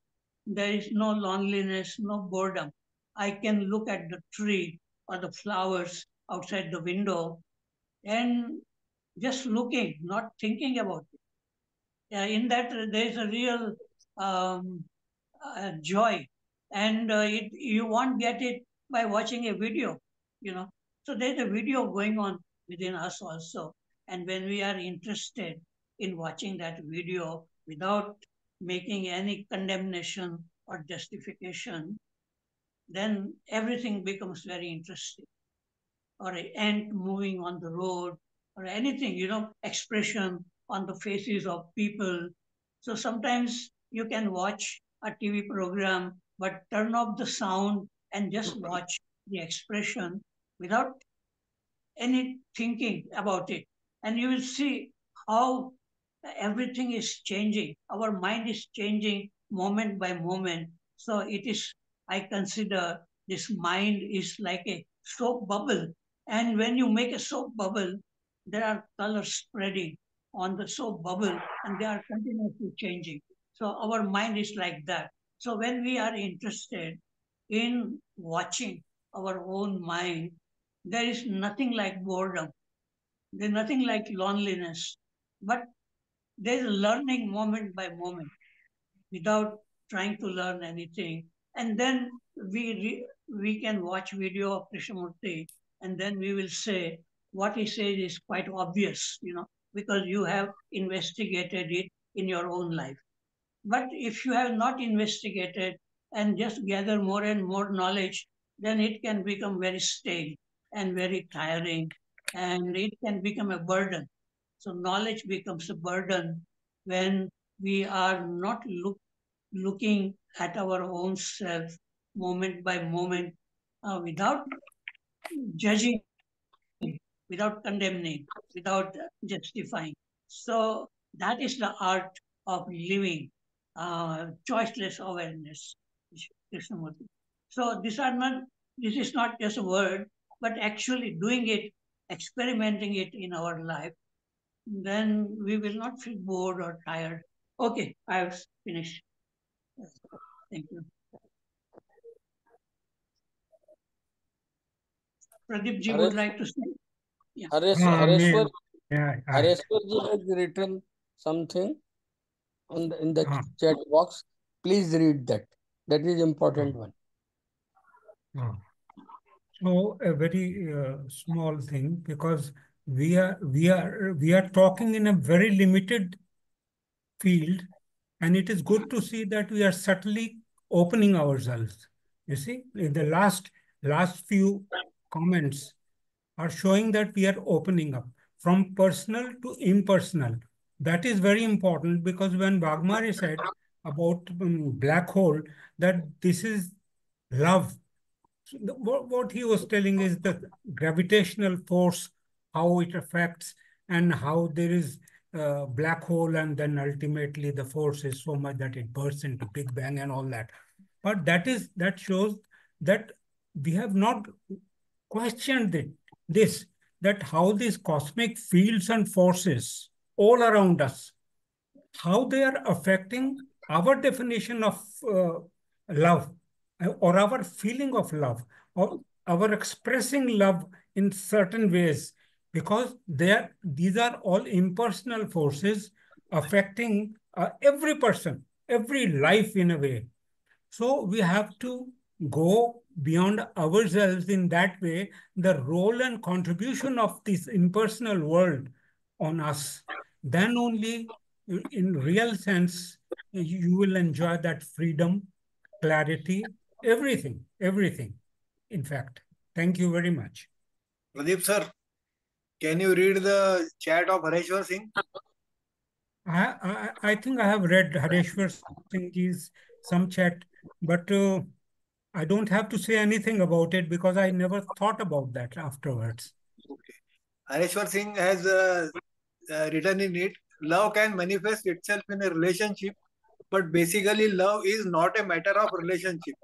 there is no loneliness, no boredom. I can look at the tree or the flowers outside the window and just looking, not thinking about it. In that, there is a real joy, and you won't get it by watching a video, you know. So there's a video going on within us also, and when we are interested in watching that video without making any condemnation or justification, then everything becomes very interesting. or an ant moving on the road, or anything, expression on the faces of people. So sometimes you can watch a TV program, but turn off the sound and just watch the expression without any thinking about it. And you will see how everything is changing. Our mind is changing moment by moment. So it is, I consider this mind is like a soap bubble. And when you make a soap bubble, there are colors spreading on the soap bubble and they are continuously changing. So our mind is like that. So when we are interested in watching our own mind, there is nothing like boredom. There's nothing like loneliness. But there's learning moment by moment without trying to learn anything. And then we can watch video of Krishnamurti and then we will say what he says is quite obvious, because you have investigated it in your own life. But if you have not investigated and just gather more and more knowledge, then it can become very stale and very tiring and it can become a burden. So knowledge becomes a burden when we are not looking at our own self moment by moment without judging, without condemning, without justifying. So that is the art of living, choiceless awareness, Krishnamurti. So this is not just a word, but actually doing it, experimenting it in our life, then we will not feel bored or tired. Okay, I've finished. Thank you. Pradeep ji would like to say? Yeah. Hareshwar Ji has written something in the chat box. Please read that. That is important one. So a very small thing, because we are talking in a very limited field, and it is good to see that we are subtly opening ourselves. You see, in the last few comments are showing that we are opening up from personal to impersonal. That is very important, because when Waghmare said about black hole, that this is love. So what he was telling is the gravitational force, how it affects, and how there is a black hole, and then ultimately the force is so much that it bursts into Big Bang and all that. But that shows that we have not questioned that how these cosmic fields and forces all around us, how they are affecting our definition of love, or our feeling of love, or our expressing love in certain ways, because these are all impersonal forces affecting every person, every life in a way. So we have to go beyond ourselves in that way, the role and contribution of this impersonal world on us. Then only, in real sense, you will enjoy that freedom, clarity, everything. In fact, thank you very much. Pradeep sir, can you read the chat of Hareshwar Singh? I think I have read Hareshwar Singh's some chat, but I don't have to say anything about it because I never thought about that afterwards. Okay. Hareshwar Singh has written in it, love can manifest itself in a relationship, but basically love is not a matter of relationship.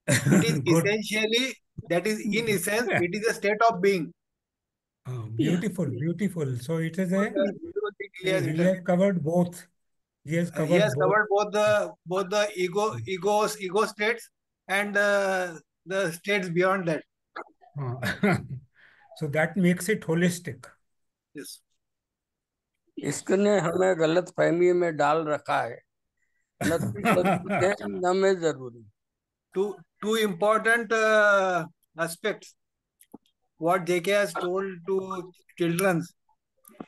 It is essentially, that is in essence, it is a state of being. Beautiful. So it is he has covered both. He has covered both the ego states and the states beyond that. So that makes it holistic. Yes. इसने हमें गलत फहमी में डाल रखा है, न न में जरूरी. Two important aspects what JK has told to children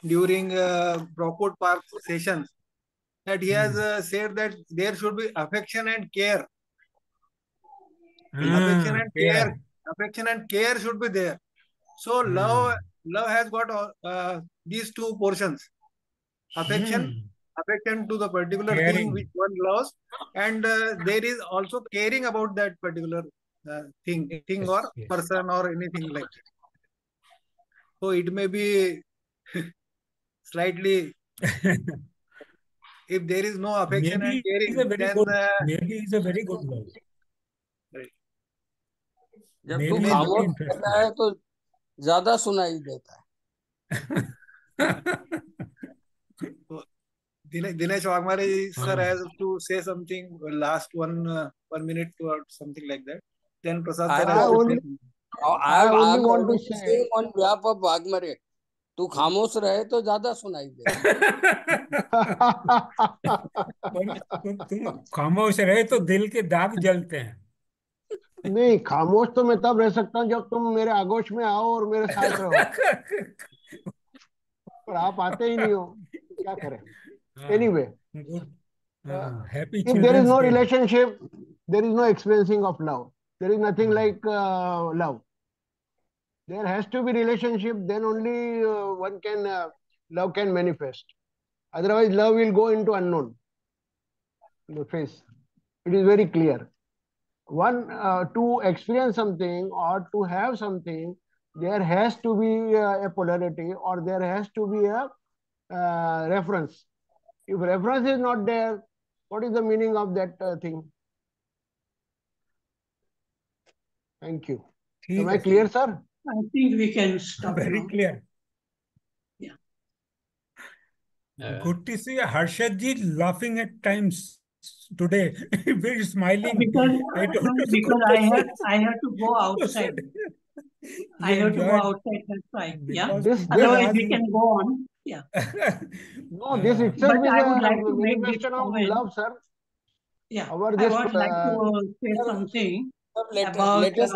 during Brockwood Park sessions, that he has said that there should be affection and care. Affection and care should be there. So love has got these two portions: affection, affection to the particular thing which one loves, and there is also caring about that particular thing or person or anything like that. So it may be slightly, if there is no affection and caring, then maybe it's a very good love. right. जब तू खामोश रहता है तो ज्यादा सुनाई देता है. Dinesh Waghmare sir has to say something, last 1 minute or something like that. Then Prasad sir has to say something. I only want to say on behalf of Waghmare, तू खामोश रहे तो ज्यादा सुनाई दे. तुम खामोश रहे तो दिल के दाग जलते हैं. नहीं, खामोश तो मैं तब रह सकता हूँ जब तुम मेरे आगोश में आओ और मेरे साथ रहो. पर आप आते ही नहीं हो, क्या करें. Anyway, if there is no relationship, there is no experiencing of love. There is nothing like love. There has to be relationship, then only love can manifest. Otherwise, love will go into unknown. The face. It is very clear. To experience something or to have something, there has to be a polarity or there has to be a reference. If reference is not there, what is the meaning of that thing? Thank you. Am I clear, sir? I think we can stop Very now. clear. Yeah. Good to see Harshad ji laughing at times today. Very smiling. Because I have to go outside. I have to go outside. That's why. Yeah. Otherwise, we can go on. Yeah. No, this itself is I would like a to make this manifestation of comment. love, sir. Yeah. Our I this, would like to say something about let us,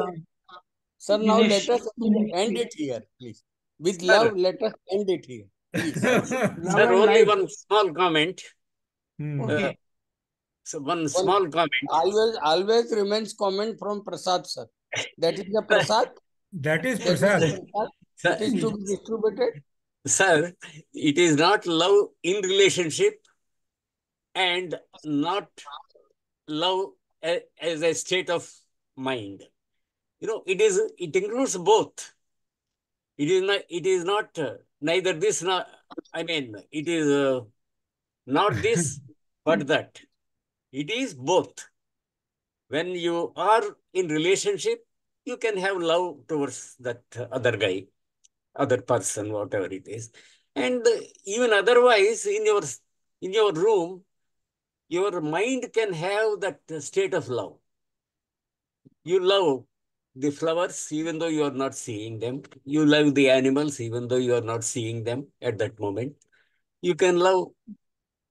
sir, now let us end it here, please. With love, let us end it here, please. Sir, only one small comment. Okay. So one small comment. Always remains comment from Prasad, sir. That is the Prasad. That is Prasad. It is to be distributed. Sir, it is not love in relationship and not love as a state of mind. It includes both. It is not neither this nor, it is not this but that. It is both. When you are in relationship, you can have love towards that other guy, other person, whatever it is. And even otherwise, in your room, your mind can have that state of love. You love the flowers even though you are not seeing them. You love the animals even though you are not seeing them at that moment. You can love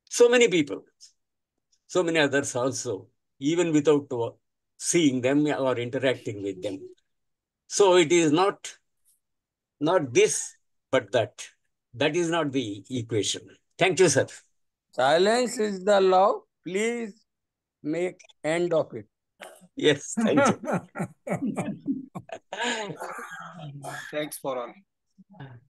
so many people, so many others also, even without seeing them or interacting with them. So it is not this, but that. That is not the equation. Thank you, sir. Silence is the law. Please make end of it. Yes, thank you. Thanks for all.